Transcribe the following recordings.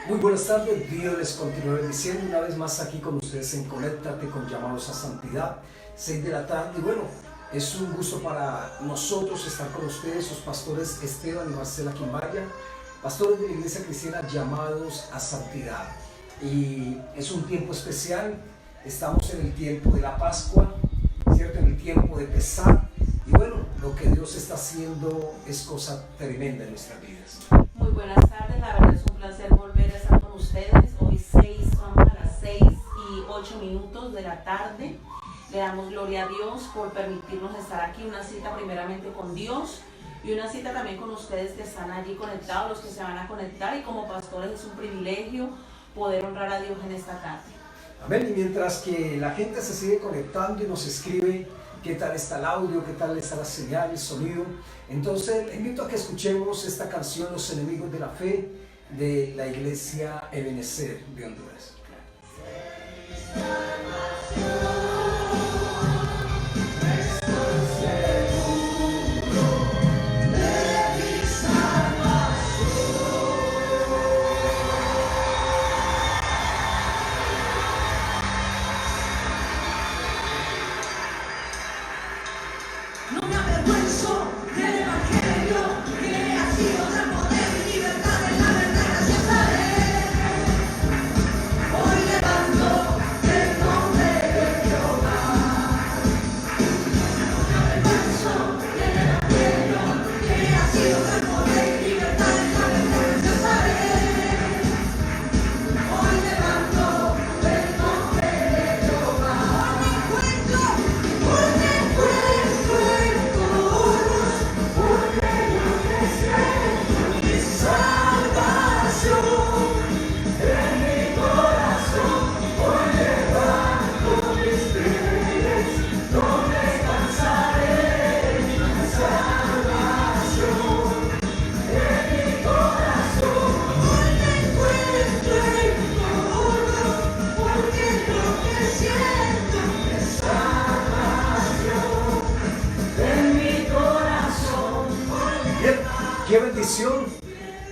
Muy buenas tardes, Dios les continúe bendiciendo una vez más aquí con ustedes en Conéctate con Llamados a Santidad, 6 de la tarde. Y bueno, es un gusto para nosotros estar con ustedes, sus pastores Esteban y Marcela Quimbaya, pastores de la Iglesia Cristiana Llamados a Santidad. Y es un tiempo especial, estamos en el tiempo de la Pascua, ¿cierto? En el tiempo de Pesaj. Y bueno, lo que Dios está haciendo es cosa tremenda en nuestras vidas. Muy buenas tardes, la verdad es un placer volver a estar con ustedes. Hoy son a las 6:08 de la tarde. Le damos gloria a Dios por permitirnos estar aquí, una cita primeramente con Dios y una cita también con ustedes que están allí conectados, los que se van a conectar, y como pastores es un privilegio poder honrar a Dios en esta tarde. Amén. Y mientras que la gente se sigue conectando y nos escribe qué tal está el audio, qué tal está la señal, el sonido, entonces le invito a que escuchemos esta canción, Los Enemigos de la Fe, de la Iglesia Ebenezer de Honduras. ¡Qué bendición!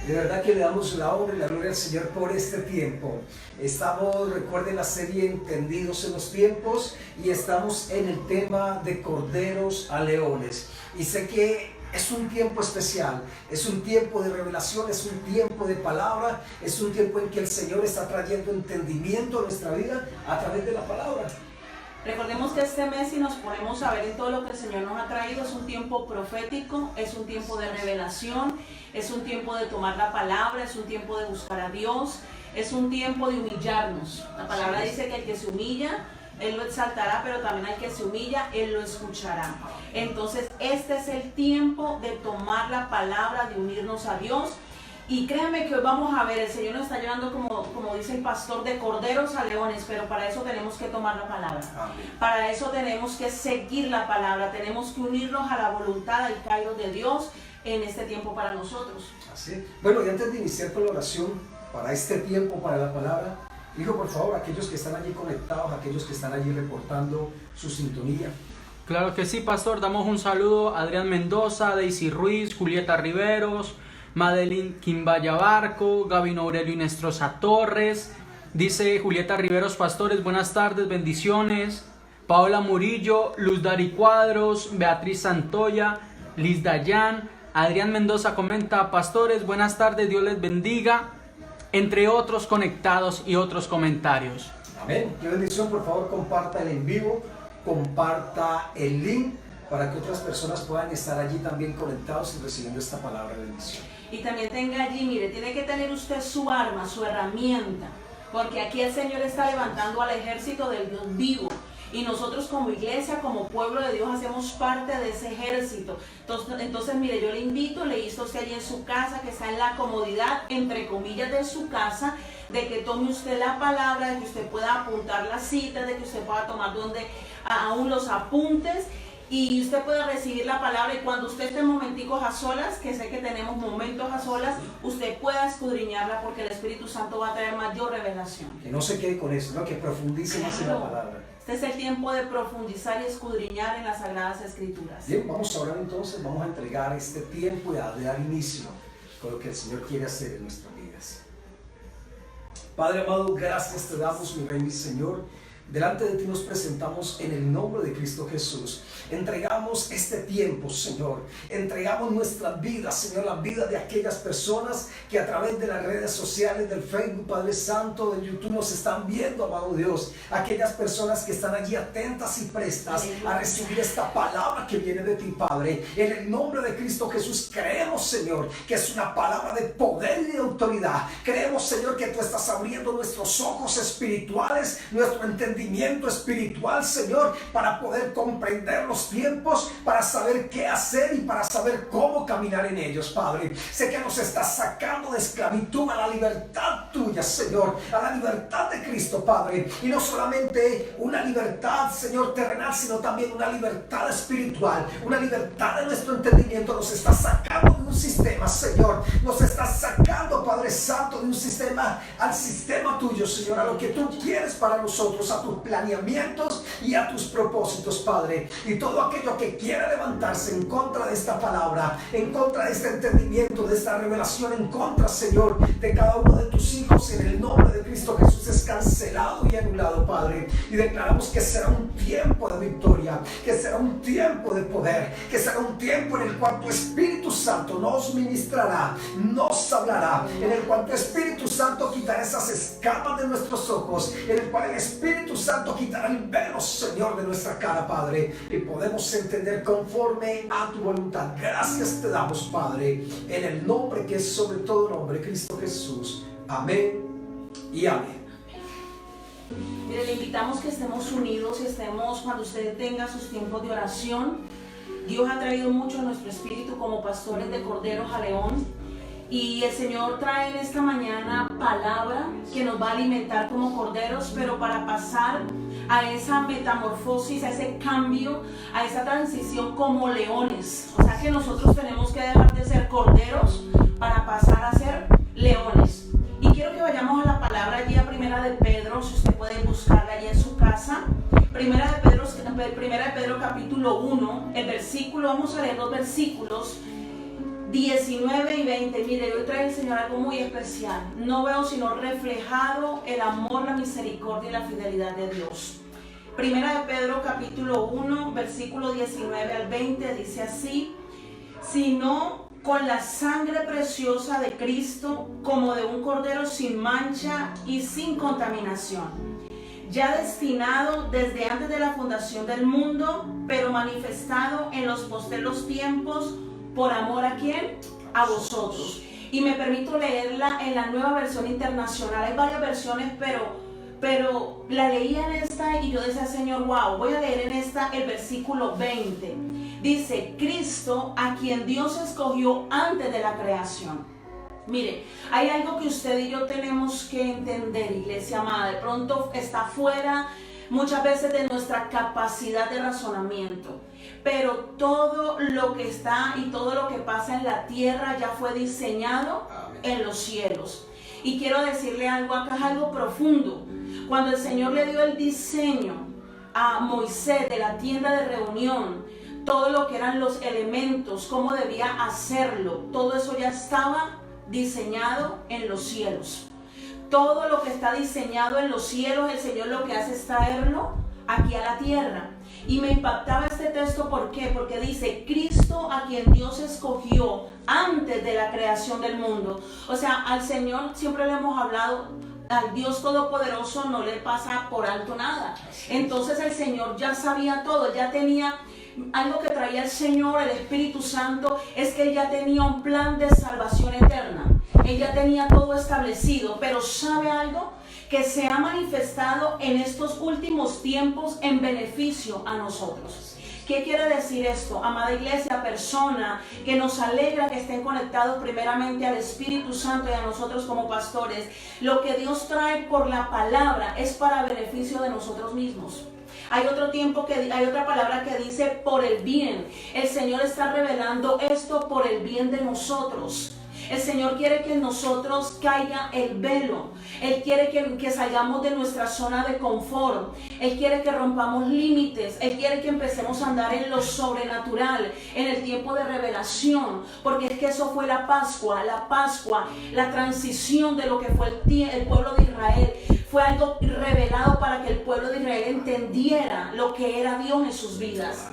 De verdad que le damos la honra y la gloria al Señor por este tiempo. Estamos, recuerden la serie Entendidos en los Tiempos, y estamos en el tema de corderos a leones. Y sé que es un tiempo especial, es un tiempo de revelación, es un tiempo de palabra, es un tiempo en que el Señor está trayendo entendimiento a nuestra vida a través de la palabra. Recordemos que este mes, si nos ponemos a ver en todo lo que el Señor nos ha traído, es un tiempo profético, es un tiempo de revelación, es un tiempo de tomar la palabra, es un tiempo de buscar a Dios, es un tiempo de humillarnos. La palabra dice que el que se humilla, Él lo exaltará, pero también al que se humilla, Él lo escuchará. Entonces, este es el tiempo de tomar la palabra, de unirnos a Dios. Y créanme que hoy vamos a ver, el Señor nos está llevando, como dice el pastor, de corderos a leones, pero para eso tenemos que tomar la palabra. Amén. Para eso tenemos que seguir la palabra, tenemos que unirnos a la voluntad, al kairos de Dios en este tiempo para nosotros. Así. Bueno, y antes de iniciar con la oración, para este tiempo, para la palabra, hijo, por favor, aquellos que están allí conectados, aquellos que están allí reportando su sintonía. Claro que sí, pastor, damos un saludo a Adrián Mendoza, Daisy Ruiz, Julieta Riveros, Madeline Quimbaya Barco, Gabino Aurelio Inestrosa Torres. Dice Julieta Riveros: pastores, buenas tardes, bendiciones. Paola Murillo, Luz Dari Cuadros, Beatriz Santoya, Liz Dayan. Adrián Mendoza comenta: pastores, buenas tardes, Dios les bendiga. Entre otros conectados y otros comentarios. Amén. Qué bendición. Por favor, comparta el en vivo, comparta el link para que otras personas puedan estar allí también conectados y recibiendo esta palabra de bendición. Y también tenga allí, mire, tiene que tener usted su arma, su herramienta, porque aquí el Señor está levantando al ejército del Dios vivo. Y nosotros como iglesia, como pueblo de Dios, hacemos parte de ese ejército. Entonces, mire, yo le invito, le insto a usted allí en su casa, que está en la comodidad, entre comillas, de su casa, de que tome usted la palabra, de que usted pueda apuntar las citas, de que usted pueda tomar aún los apuntes, y usted puede recibir la palabra, y cuando usted esté momenticos a solas, que sé que tenemos momentos a solas, usted pueda escudriñarla, porque el Espíritu Santo va a traer mayor revelación. Que no se quede con eso, ¿no? Que profundice más en la palabra. Este es el tiempo de profundizar y escudriñar en las Sagradas Escrituras. Bien, vamos a orar entonces, vamos a entregar este tiempo y a dar inicio con lo que el Señor quiere hacer en nuestras vidas. Padre amado, gracias te damos, mi Rey, mi Señor. Delante de ti nos presentamos en el nombre de Cristo Jesús. Entregamos este tiempo, Señor. Entregamos nuestras vidas, Señor, la vida de aquellas personas que a través de las redes sociales, del Facebook, Padre Santo, de YouTube nos están viendo, amado Dios. Aquellas personas que están allí atentas y prestas a recibir esta palabra que viene de ti, Padre. En el nombre de Cristo Jesús creemos, Señor, que es una palabra de poder y de autoridad. Creemos, Señor, que tú estás abriendo nuestros ojos espirituales, nuestro entendimiento espiritual, Señor, para poder comprender los tiempos, para saber qué hacer y para saber cómo caminar en ellos, Padre. Sé que nos estás sacando de esclavitud a la libertad tuya, Señor, a la libertad de Cristo, Padre. Y no solamente una libertad, Señor, terrenal, sino también una libertad espiritual, una libertad de nuestro entendimiento. Nos estás sacando de un sistema, Señor. Nos estás sacando, Padre Santo, de un sistema al sistema tuyo, Señor, a lo que tú quieres para nosotros, a tus planeamientos y a tus propósitos, Padre. Y todo aquello que quiera levantarse en contra de esta palabra, en contra de este entendimiento, de esta revelación, en contra, Señor, de cada uno de tus hijos, en el nombre de Cristo Jesús, es cancelado y anulado, Padre. Y declaramos que será un tiempo de victoria, que será un tiempo de poder, que será un tiempo en el cual tu Espíritu Santo nos ministrará, nos hablará, en el cual tu Espíritu Santo quitará esas escamas de nuestros ojos, en el cual el Espíritu Santo quitará el velo, Señor, de nuestra cara, Padre, y podemos entender conforme a tu voluntad. Gracias te damos, Padre, en el nombre que es sobre todo nombre, Cristo Jesús. Amén y amén. Mire, le invitamos que estemos unidos y estemos, cuando usted tenga sus tiempos de oración. Dios ha traído mucho a nuestro espíritu como pastores de corderos a león. Y el Señor trae en esta mañana palabra que nos va a alimentar como corderos, pero para pasar a esa metamorfosis, a ese cambio, a esa transición como leones. O sea que nosotros tenemos que dejar de ser corderos para pasar a ser leones. Y quiero que vayamos a la palabra allí a Primera de Pedro, si usted puede buscarla allí en su casa. Primera de Pedro capítulo 1, el versículo, vamos a leer dos versículos, 19 y 20. Mire, hoy trae el Señor algo muy especial. No veo sino reflejado el amor, la misericordia y la fidelidad de Dios. Primera de Pedro capítulo 1, versículo 19 al 20 dice así: sino con la sangre preciosa de Cristo, como de un cordero sin mancha y sin contaminación, ya destinado desde antes de la fundación del mundo, pero manifestado en los postreros tiempos, por amor a ¿quién? A vosotros. Y me permito leerla en la Nueva Versión Internacional. Hay varias versiones, pero la leía en esta y yo decía, Señor, wow, voy a leer en esta el versículo 20. Dice: Cristo, a quien Dios escogió antes de la creación. Mire, hay algo que usted y yo tenemos que entender, iglesia amada. De pronto está fuera muchas veces de nuestra capacidad de razonamiento. Pero todo lo que está y todo lo que pasa en la tierra ya fue diseñado en los cielos. Y quiero decirle algo acá, es algo profundo. Cuando el Señor le dio el diseño a Moisés de la tienda de reunión, todo lo que eran los elementos, cómo debía hacerlo, todo eso ya estaba diseñado en los cielos. Todo lo que está diseñado en los cielos, el Señor lo que hace es traerlo aquí a la tierra. Y me impactaba este texto, ¿por qué? Porque dice: Cristo, a quien Dios escogió antes de la creación del mundo. O sea, al Señor siempre le hemos hablado, al Dios Todopoderoso no le pasa por alto nada. Entonces el Señor ya sabía todo, ya tenía algo que traía el Señor, el Espíritu Santo, es que Él ya tenía un plan de salvación eterna. Él ya tenía todo establecido, pero ¿sabe algo? Que se ha manifestado en estos últimos tiempos en beneficio a nosotros. ¿Qué quiere decir esto? Amada iglesia, persona, que nos alegra que estén conectados primeramente al Espíritu Santo y a nosotros como pastores. Lo que Dios trae por la palabra es para beneficio de nosotros mismos. Hay otra palabra que dice por el bien. El Señor está revelando esto por el bien de nosotros. El Señor quiere que en nosotros caiga el velo. Él quiere que salgamos de nuestra zona de confort. Él quiere que rompamos límites. Él quiere que empecemos a andar en lo sobrenatural, en el tiempo de revelación. Porque es que eso fue la Pascua, la transición de lo que fue el pueblo de Israel. Fue algo revelado para que el pueblo de Israel entendiera lo que era Dios en sus vidas.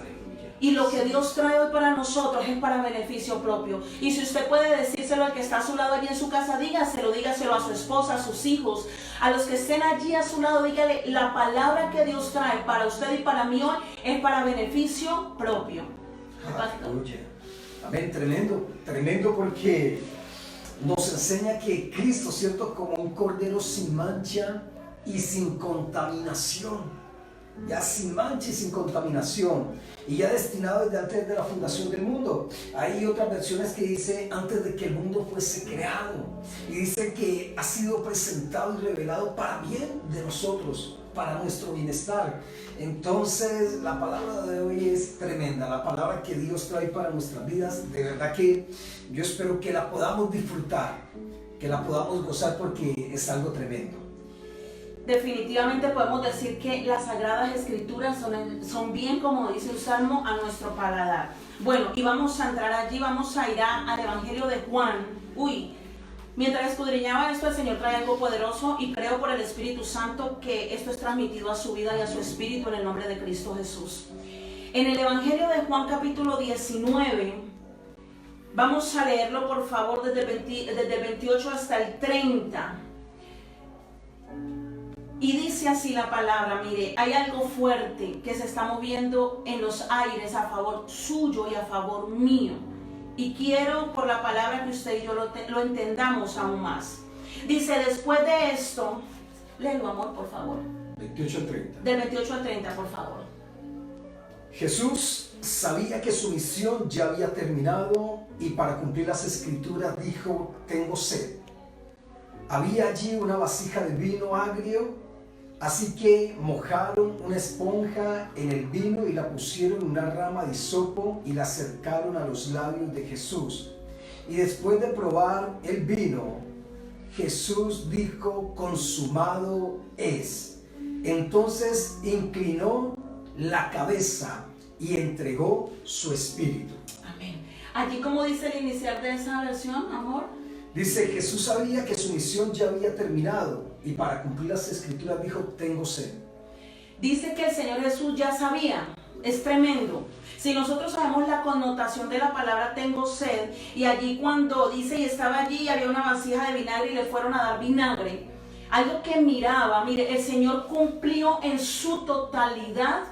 Y lo que Dios trae hoy para nosotros es para beneficio propio. Y si usted puede decírselo al que está a su lado allí en su casa, dígaselo a su esposa, a sus hijos, a los que estén allí a su lado, dígale, la palabra que Dios trae para usted y para mí hoy es para beneficio propio. Aleluya. Amén, tremendo porque nos enseña que Cristo, ¿cierto? Como un cordero sin mancha y sin contaminación. Ya sin mancha y sin contaminación, y ya destinado desde antes de la fundación del mundo. Hay otras versiones que dice antes de que el mundo fuese creado, y dice que ha sido presentado y revelado para bien de nosotros, para nuestro bienestar. Entonces la palabra de hoy es tremenda, la palabra que Dios trae para nuestras vidas. De verdad que yo espero que la podamos disfrutar, que la podamos gozar, porque es algo tremendo. Definitivamente podemos decir que las Sagradas Escrituras son bien, como dice el Salmo, a nuestro paladar. Bueno, y vamos a entrar allí, vamos a ir al Evangelio de Juan. Mientras escudriñaba esto, el Señor trae algo poderoso, y creo por el Espíritu Santo que esto es transmitido a su vida y a su espíritu en el nombre de Cristo Jesús. En el Evangelio de Juan capítulo 19, vamos a leerlo por favor desde el 28 hasta el 30. Y dice así la palabra, mire, hay algo fuerte que se está moviendo en los aires a favor suyo y a favor mío. Y quiero por la palabra que usted y yo lo entendamos aún más. Dice, después de esto, léelo amor por favor. 28 al 30. Del 28 al 30 por favor. Jesús sabía que su misión ya había terminado, y para cumplir las escrituras dijo, tengo sed. Había allí una vasija de vino agrio. Así que mojaron una esponja en el vino y la pusieron en una rama de hisopo y la acercaron a los labios de Jesús. Y después de probar el vino, Jesús dijo, consumado es. Entonces inclinó la cabeza y entregó su espíritu. Amén. Allí, como dice el inicial de esa versión, amor. Dice, Jesús sabía que su misión ya había terminado, y para cumplir las escrituras dijo, tengo sed. Dice que el Señor Jesús ya sabía. Es tremendo. Si nosotros sabemos la connotación de la palabra tengo sed, y allí cuando dice, y estaba allí y había una vasija de vinagre y le fueron a dar vinagre, algo que miraba, mire, el Señor cumplió en su totalidad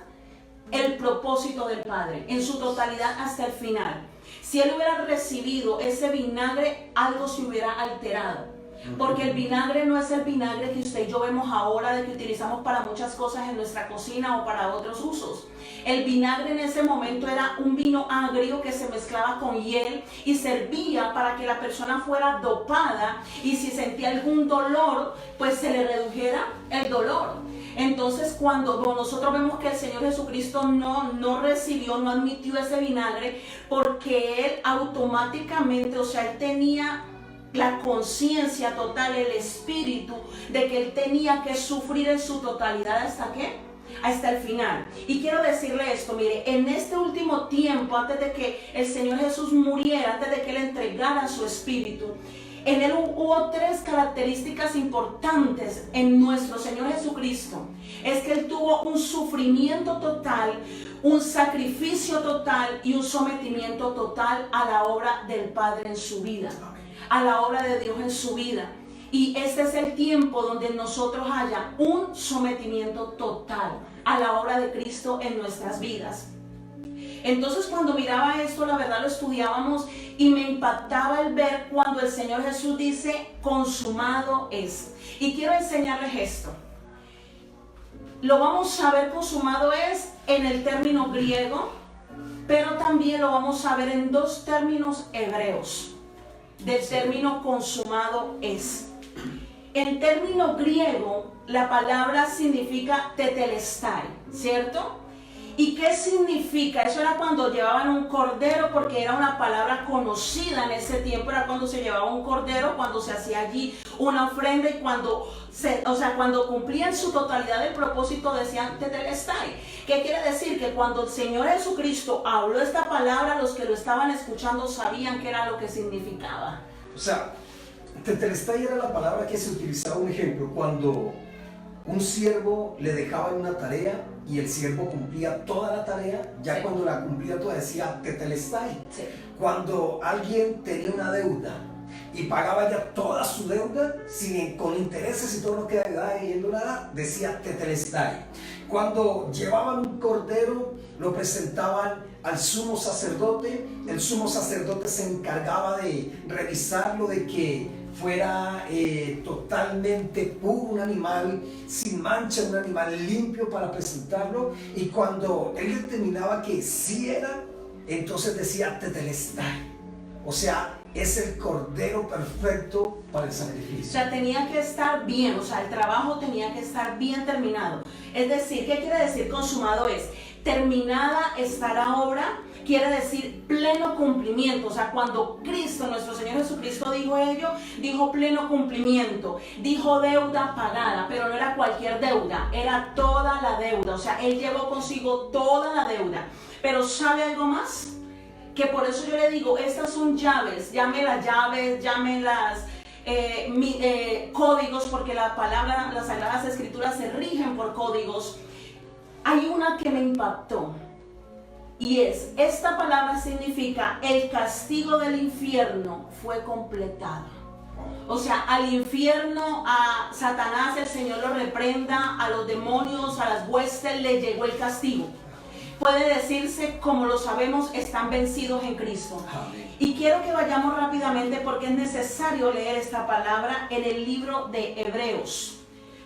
el propósito del Padre, en su totalidad hasta el final. Si él hubiera recibido ese vinagre, algo se hubiera alterado. Porque el vinagre no es el vinagre que usted y yo vemos ahora, de que utilizamos para muchas cosas en nuestra cocina o para otros usos. El vinagre en ese momento era un vino agrio que se mezclaba con hiel y servía para que la persona fuera dopada, y si sentía algún dolor, pues se le redujera el dolor. Entonces cuando nosotros vemos que el Señor Jesucristo no recibió, no admitió ese vinagre, porque él automáticamente, o sea, él tenía la conciencia total, el espíritu de que él tenía que sufrir en su totalidad. ¿Hasta qué? Hasta el final. Y quiero decirle esto, mire, en este último tiempo, antes de que el Señor Jesús muriera, antes de que él entregara su espíritu, en él hubo tres características importantes en nuestro Señor Jesucristo. Es que él tuvo un sufrimiento total, un sacrificio total y un sometimiento total a la obra del Padre en su vida, a la obra de Dios en su vida. Y este es el tiempo donde nosotros haya un sometimiento total a la obra de Cristo en nuestras vidas. Entonces cuando miraba esto, la verdad lo estudiábamos y me impactaba el ver cuando el Señor Jesús dice, consumado es. Y quiero enseñarles esto. Lo vamos a ver, consumado es, en el término griego, pero también lo vamos a ver en dos términos hebreos, del término consumado es. En término griego, la palabra significa tetelestai, ¿cierto? ¿Y qué significa? Eso era cuando llevaban un cordero, porque era una palabra conocida en ese tiempo, era cuando se llevaba un cordero, cuando se hacía allí una ofrenda y cuando cumplían su totalidad el propósito decían tetelestai. ¿Qué quiere decir? Que cuando el Señor Jesucristo habló esta palabra, los que lo estaban escuchando sabían qué era lo que significaba. O sea, tetelestai era la palabra que se utilizaba, un ejemplo, cuando un siervo le dejaba una tarea y el siervo cumplía toda la tarea, ya cuando la cumplía toda decía tetelestai. Cuando alguien tenía una deuda y pagaba ya toda su deuda con intereses y todo lo que decía tetelestai. Cuando llevaban un cordero, lo presentaban al sumo sacerdote, el sumo sacerdote se encargaba de revisarlo, de que fuera totalmente puro, un animal sin mancha, un animal limpio para presentarlo, y cuando él determinaba que sí era, entonces decía tetelestai, o sea, es el cordero perfecto para el sacrificio. O sea, tenía que estar bien, o sea, el trabajo tenía que estar bien terminado. Es decir, ¿qué quiere decir consumado? Es terminada está la obra, quiere decir pleno cumplimiento. O sea, cuando Cristo, nuestro Señor Jesucristo dijo ello, dijo pleno cumplimiento, dijo deuda pagada, pero no era cualquier deuda, era toda la deuda. O sea, Él llevó consigo toda la deuda. Pero ¿sabe algo más? Que por eso yo le digo, estas son llaves, llámenlas códigos, porque la palabra, las Sagradas Escrituras se rigen por códigos. Hay una que me impactó, y esta palabra significa el castigo del infierno fue completado. O sea, al infierno, a Satanás el Señor lo reprenda, a los demonios, a las huestes le llegó el castigo. Puede decirse, como lo sabemos, están vencidos en Cristo. Amén. Y quiero que vayamos rápidamente porque es necesario leer esta palabra en el libro de Hebreos.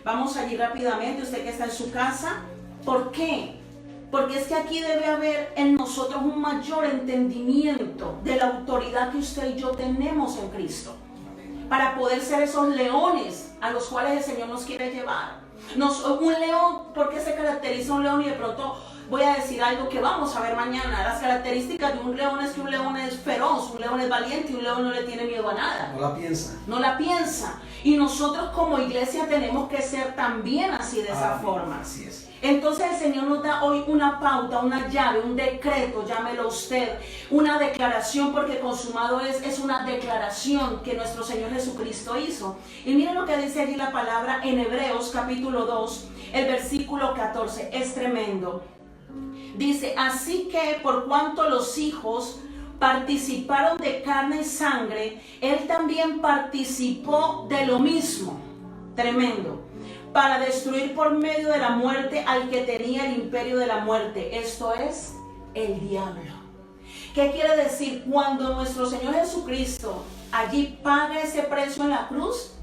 Vamos allí rápidamente, usted que está en su casa. ¿Por qué? Porque es que aquí debe haber en nosotros un mayor entendimiento de la autoridad que usted y yo tenemos en Cristo, para poder ser esos leones a los cuales el Señor nos quiere llevar. Un león, ¿por qué se caracteriza un león? Y de pronto voy a decir algo que vamos a ver mañana. Las características de un león es que un león es feroz, un león es valiente y un león no le tiene miedo a nada. No la piensa. No la piensa. Y nosotros como iglesia tenemos que ser también así, de esa forma. Así es. Entonces el Señor nos da hoy una pauta, una llave, un decreto, llámelo usted, una declaración, porque consumado es una declaración que nuestro Señor Jesucristo hizo. Y miren lo que dice allí la palabra en Hebreos capítulo 2, el versículo 14, es tremendo. Dice, así que por cuanto los hijos participaron de carne y sangre, Él también participó de lo mismo. Tremendo. Para destruir por medio de la muerte al que tenía el imperio de la muerte, esto es, el diablo. ¿Qué quiere decir? Cuando nuestro Señor Jesucristo allí paga ese precio en la cruz,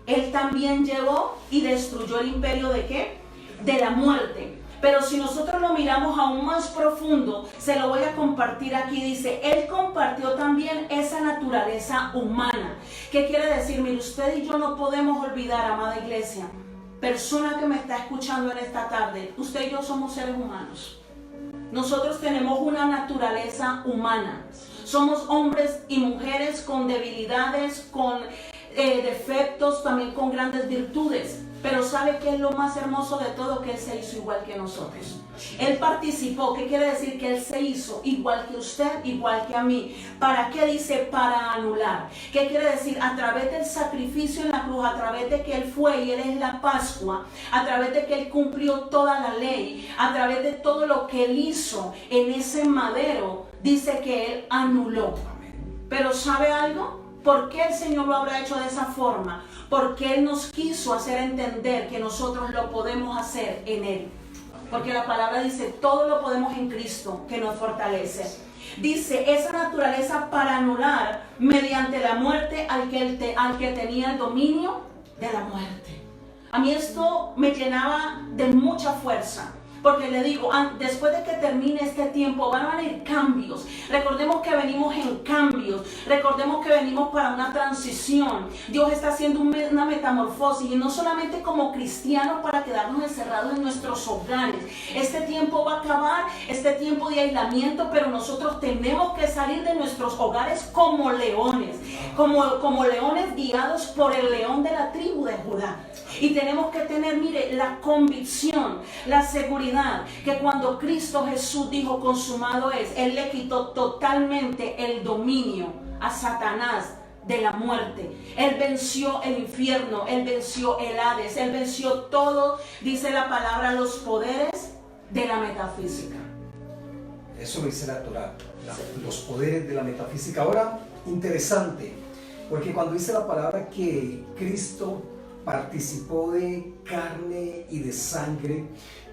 Él también llevó y destruyó el imperio ¿de qué? De la muerte. Pero si nosotros lo miramos aún más profundo, se lo voy a compartir aquí, dice, Él compartió también esa naturaleza humana. ¿Qué quiere decir? Mire, usted y yo no podemos olvidar, amada iglesia, persona que me está escuchando en esta tarde, usted y yo somos seres humanos. Nosotros tenemos una naturaleza humana. Somos hombres y mujeres con debilidades, con defectos, también con grandes virtudes. Pero ¿sabe qué es lo más hermoso de todo? Que Él se hizo igual que nosotros. Él participó. ¿Qué quiere decir? Que Él se hizo igual que usted, igual que a mí. ¿Para qué? Dice, para anular. ¿Qué quiere decir? A través del sacrificio en la cruz, a través de que Él fue y Él es la Pascua, a través de que Él cumplió toda la ley, a través de todo lo que Él hizo en ese madero, dice que Él anuló. Pero ¿sabe algo? ¿Por qué el Señor lo habrá hecho de esa forma? Porque Él nos quiso hacer entender que nosotros lo podemos hacer en Él. Porque la palabra dice, todo lo podemos en Cristo que nos fortalece. Dice, esa naturaleza para anular mediante la muerte al que tenía el dominio de la muerte. A mí esto me llenaba de mucha fuerza. Porque le digo, después de que termine este tiempo van a venir cambios. Recordemos que venimos en cambios. Recordemos que venimos para una transición. Dios está haciendo una metamorfosis, y no solamente como cristianos para quedarnos encerrados en nuestros hogares. Este tiempo va a acabar, este tiempo de aislamiento, pero nosotros tenemos que salir de nuestros hogares como leones, como leones guiados por el león de la tribu de Judá. Y tenemos que tener, mire, la convicción, la seguridad que cuando Cristo Jesús dijo consumado es, Él le quitó totalmente el dominio a Satanás de la muerte. Él venció el infierno, Él venció el Hades, Él venció todo, dice la palabra, los poderes de la metafísica. Eso lo dice la Torá, los poderes de la metafísica. Ahora, interesante, porque cuando dice la palabra que Cristo participó de carne y de sangre,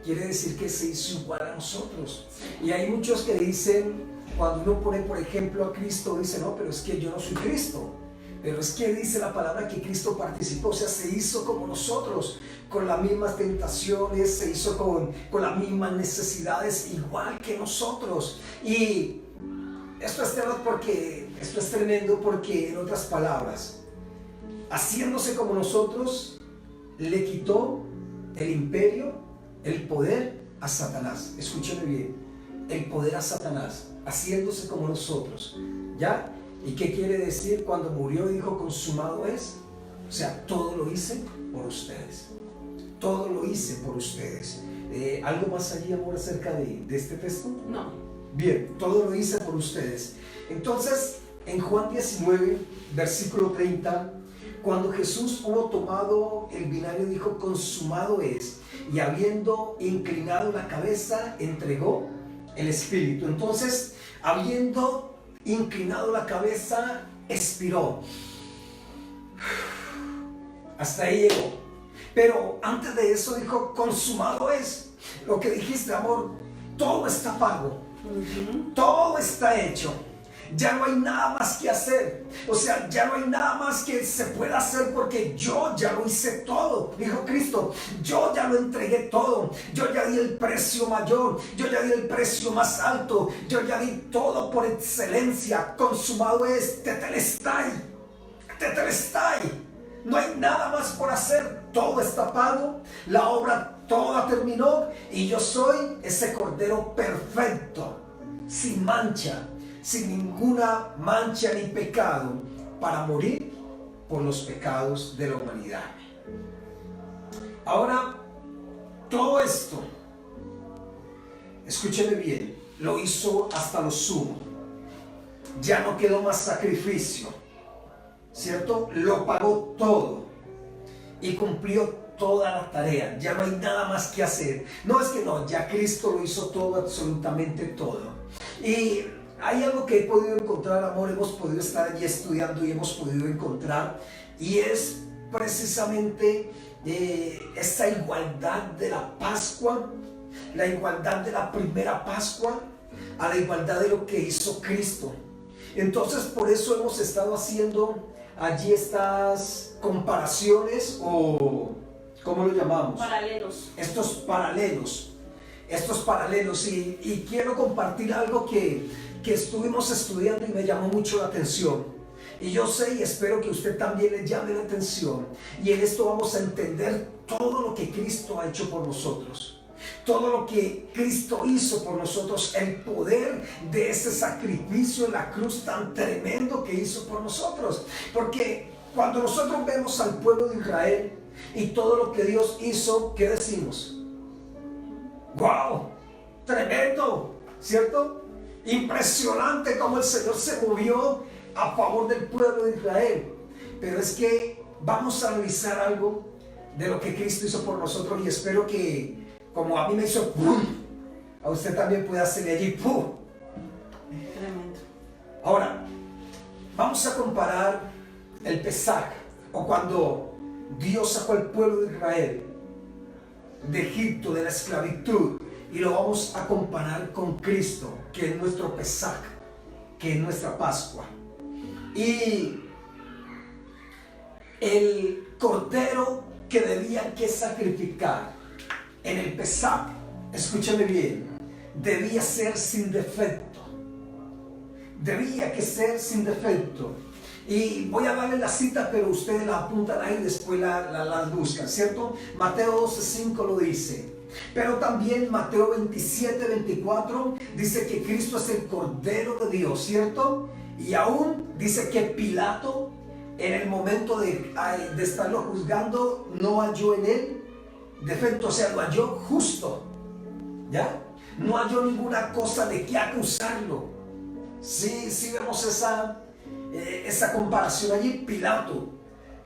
quiere decir que se hizo igual a nosotros. Y hay muchos que dicen, cuando uno pone por ejemplo a Cristo, dice, no, pero es que yo no soy Cristo. Pero es que dice la palabra que Cristo participó, o sea, se hizo como nosotros, con las mismas tentaciones, se hizo con las mismas necesidades, igual que nosotros. Y esto es tremendo porque, en otras palabras, haciéndose como nosotros, le quitó el imperio, el poder a Satanás. Escúcheme bien, el poder a Satanás, haciéndose como nosotros, ¿ya? ¿Y qué quiere decir cuando murió y dijo consumado es? O sea, todo lo hice por ustedes. Todo lo hice por ustedes. ¿Algo más allí, amor, acerca de este texto? No. Bien, todo lo hice por ustedes. Entonces, en Juan 19, versículo 30, cuando Jesús hubo tomado el vinario, dijo consumado es, y habiendo inclinado la cabeza, entregó el Espíritu. Entonces, habiendo inclinado la cabeza, expiró. Hasta ahí llegó. Pero antes de eso dijo consumado es. Lo que dijiste, amor, todo está pago. Todo está hecho. Ya no hay nada más que hacer. O sea, ya no hay nada más que se pueda hacer porque yo ya lo hice todo. Dijo Cristo, yo ya lo entregué todo. Yo ya di el precio mayor. Yo ya di el precio más alto. Yo ya di todo por excelencia. Consumado es. Tetelestai. Tetelestai. No hay nada más por hacer. Todo está pago. La obra toda terminó. Y yo soy ese cordero perfecto, sin mancha, sin ninguna mancha ni pecado, para morir por los pecados de la humanidad. Ahora, todo esto, escúcheme bien, lo hizo hasta lo sumo. Ya no quedó más sacrificio, ¿cierto? Lo pagó todo y cumplió toda la tarea. Ya no hay nada más que hacer. No es que no, ya Cristo lo hizo todo, absolutamente todo. Y hay algo que he podido encontrar, amor, hemos podido estar allí estudiando y hemos podido encontrar, y es precisamente esa igualdad de la Pascua, la igualdad de la primera Pascua a la igualdad de lo que hizo Cristo. Entonces, por eso hemos estado haciendo allí estas comparaciones, o ¿cómo lo llamamos? Paralelos. Estos paralelos, y quiero compartir algo que estuvimos estudiando y me llamó mucho la atención. Y yo sé y espero que usted también le llame la atención. Y en esto vamos a entender todo lo que Cristo ha hecho por nosotros. Todo lo que Cristo hizo por nosotros, el poder de ese sacrificio en la cruz tan tremendo que hizo por nosotros. Porque cuando nosotros vemos al pueblo de Israel y todo lo que Dios hizo, ¿qué decimos? ¡Wow! Tremendo, ¿cierto? Impresionante cómo el Señor se movió a favor del pueblo de Israel. Pero es que vamos a analizar algo de lo que Cristo hizo por nosotros, y espero que, como a mí me hizo ¡pum!, a usted también pueda hacerle allí ¡pum! Tremendo. Ahora, vamos a comparar el Pesaj, o cuando Dios sacó al pueblo de Israel de Egipto, de la esclavitud, y lo vamos a comparar con Cristo, que es nuestro Pesaj, que es nuestra Pascua. Y el cordero que debían que sacrificar en el Pesaj escúchame bien, debía ser sin defecto. Debía que ser sin defecto. Y voy a darle la cita, pero ustedes la apuntan ahí y después la buscan, ¿cierto? Mateo 12:5 lo dice. Pero también Mateo 27:24 dice que Cristo es el Cordero de Dios, ¿cierto? Y aún dice que Pilato, en el momento de estarlo juzgando, no halló en él defecto, o sea, lo halló justo, ¿ya? No halló ninguna cosa de qué acusarlo. Sí vemos esa comparación allí. Pilato,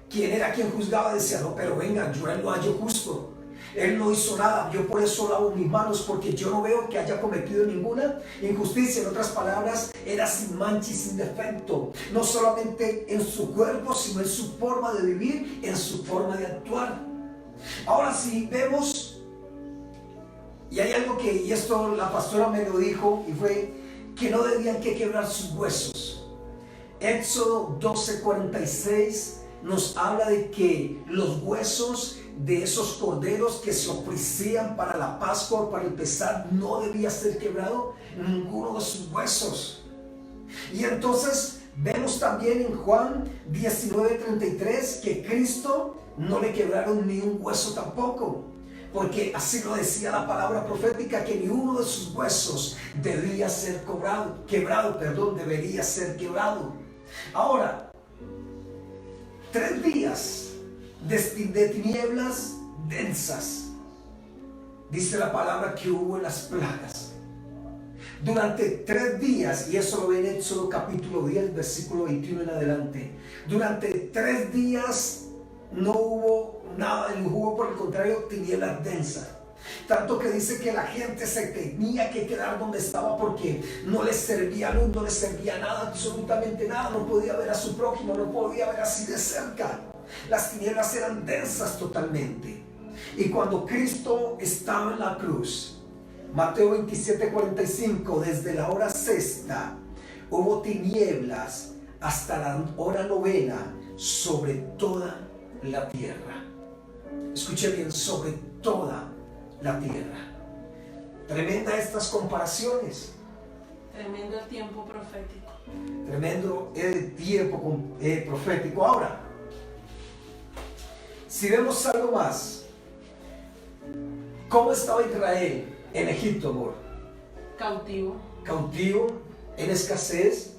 quien era quien juzgaba, decía, no, pero venga, yo él lo hallo justo. Él no hizo nada, yo por eso lavo mis manos, porque yo no veo que haya cometido ninguna injusticia. En otras palabras, era sin mancha y sin defecto, no solamente en su cuerpo, sino en su forma de vivir, en su forma de actuar. Ahora sí vemos, y hay algo que, y esto la pastora me lo dijo, y fue que no debían que quebrar sus huesos. Éxodo 12:46 nos habla de que los huesos de esos corderos que se ofrecían para la Pascua o para el Pesaj no debía ser quebrado ninguno de sus huesos. Y entonces vemos también en Juan 19:33 que Cristo no le quebraron ni un hueso tampoco, porque así lo decía la palabra profética, que ni uno de sus huesos debería ser debería ser quebrado. Ahora, 3 días de tinieblas densas, dice la palabra que hubo en las plagas. Durante 3 días, y eso lo ve en Éxodo capítulo 10, versículo 21 en adelante. Durante 3 días no hubo nada de luz, hubo por el contrario tinieblas densas. Tanto que dice que la gente se tenía que quedar donde estaba porque no les servía luz, no les servía nada, absolutamente nada. No podía ver a su prójimo, no podía ver así de cerca. Las tinieblas eran densas totalmente. Y cuando Cristo estaba en la cruz, Mateo 27:45, desde la hora sexta hubo tinieblas hasta la hora novena sobre toda la tierra. Escuche bien, sobre toda la tierra. Tremenda estas comparaciones. Tremendo el tiempo profético. Tremendo el tiempo profético. Ahora, si vemos algo más, ¿cómo estaba Israel en Egipto, amor? Cautivo, en escasez,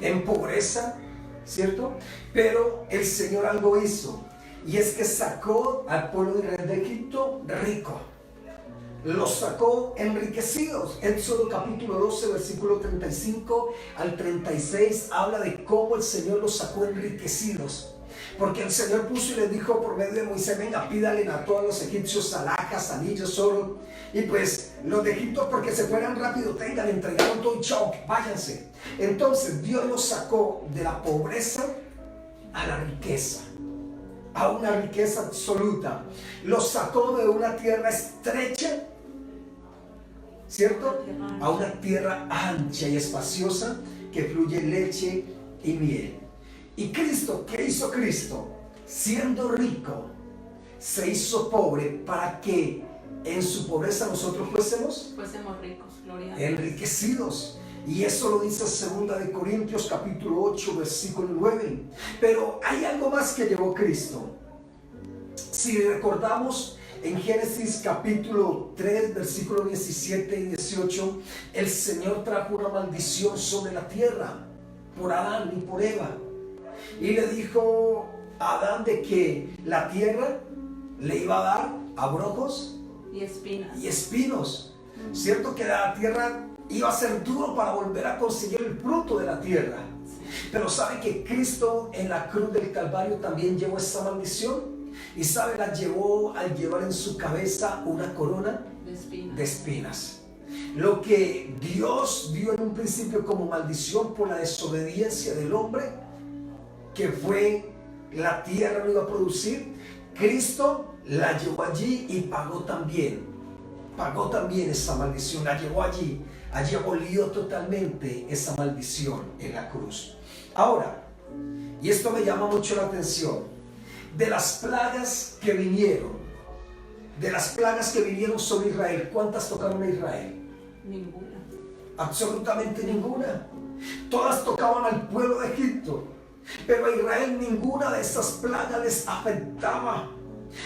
en pobreza, ¿cierto? Pero el Señor algo hizo, y es que sacó al pueblo de Israel de Egipto rico. Los sacó enriquecidos. Éxodo capítulo 12, versículo 35 al 36 habla de cómo el Señor los sacó enriquecidos. Porque el Señor puso y les dijo por medio de Moisés, venga, pídale a todos los egipcios alhajas, anillos, oro. Y pues los de Egipto, porque se fueran rápido, entregaron todo y chao, váyanse. Entonces Dios los sacó de la pobreza a la riqueza, a una riqueza absoluta. Los sacó de una tierra estrecha, ¿cierto?, a una tierra ancha y espaciosa que fluye leche y miel. Y Cristo, ¿qué hizo Cristo? Siendo rico, se hizo pobre para que en su pobreza nosotros fuésemos ricos, gloria a Dios, enriquecidos. Y eso lo dice 2 de Corintios capítulo 8, versículo 9. Pero hay algo más que llevó Cristo. Si recordamos en Génesis capítulo 3, versículos 17 y 18, el Señor trajo una maldición sobre la tierra por Adán y por Eva. Y le dijo a Adán de que la tierra le iba a dar abrojos y espinos. Cierto que la tierra iba a ser duro para volver a conseguir el fruto de la tierra. Pero sabe que Cristo en la cruz del Calvario también llevó esa maldición. Y sabe, la llevó al llevar en su cabeza una corona de espinas. Lo que Dios dio en un principio como maldición por la desobediencia del hombre, que fue la tierra no iba a producir, Cristo la llevó allí y pagó también esa maldición, la llevó allí abolió totalmente esa maldición en la cruz. Ahora, y esto me llama mucho la atención, de las plagas que vinieron, De las plagas que vinieron sobre Israel, ¿cuántas tocaron a Israel? Ninguna. Absolutamente ninguna. Todas tocaban al pueblo de Egipto, pero a Israel ninguna de estas plagas les afectaba.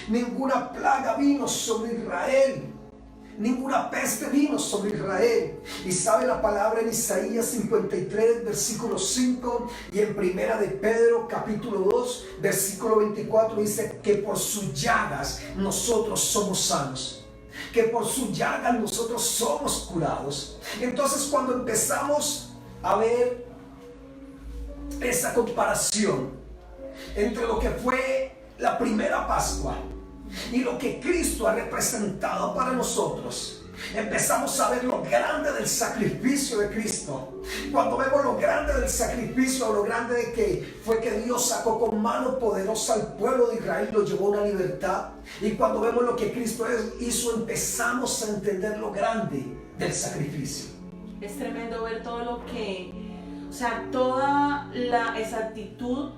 Ninguna plaga vino sobre Israel. Ninguna peste vino sobre Israel. Y sabe la palabra en Isaías 53 versículo 5 y en primera de Pedro capítulo 2 versículo 24 dice que por sus llagas nosotros somos sanos, que por sus llagas nosotros somos curados. Entonces cuando empezamos a ver esa comparación entre lo que fue la primera Pascua y lo que Cristo ha representado para nosotros, empezamos a ver lo grande del sacrificio de Cristo. Cuando vemos lo grande del sacrificio, lo grande de que fue que Dios sacó con mano poderosa al pueblo de Israel y lo llevó a una libertad, y cuando vemos lo que Cristo hizo, empezamos a entender lo grande del sacrificio. Es tremendo ver todo lo que, o sea, toda la exactitud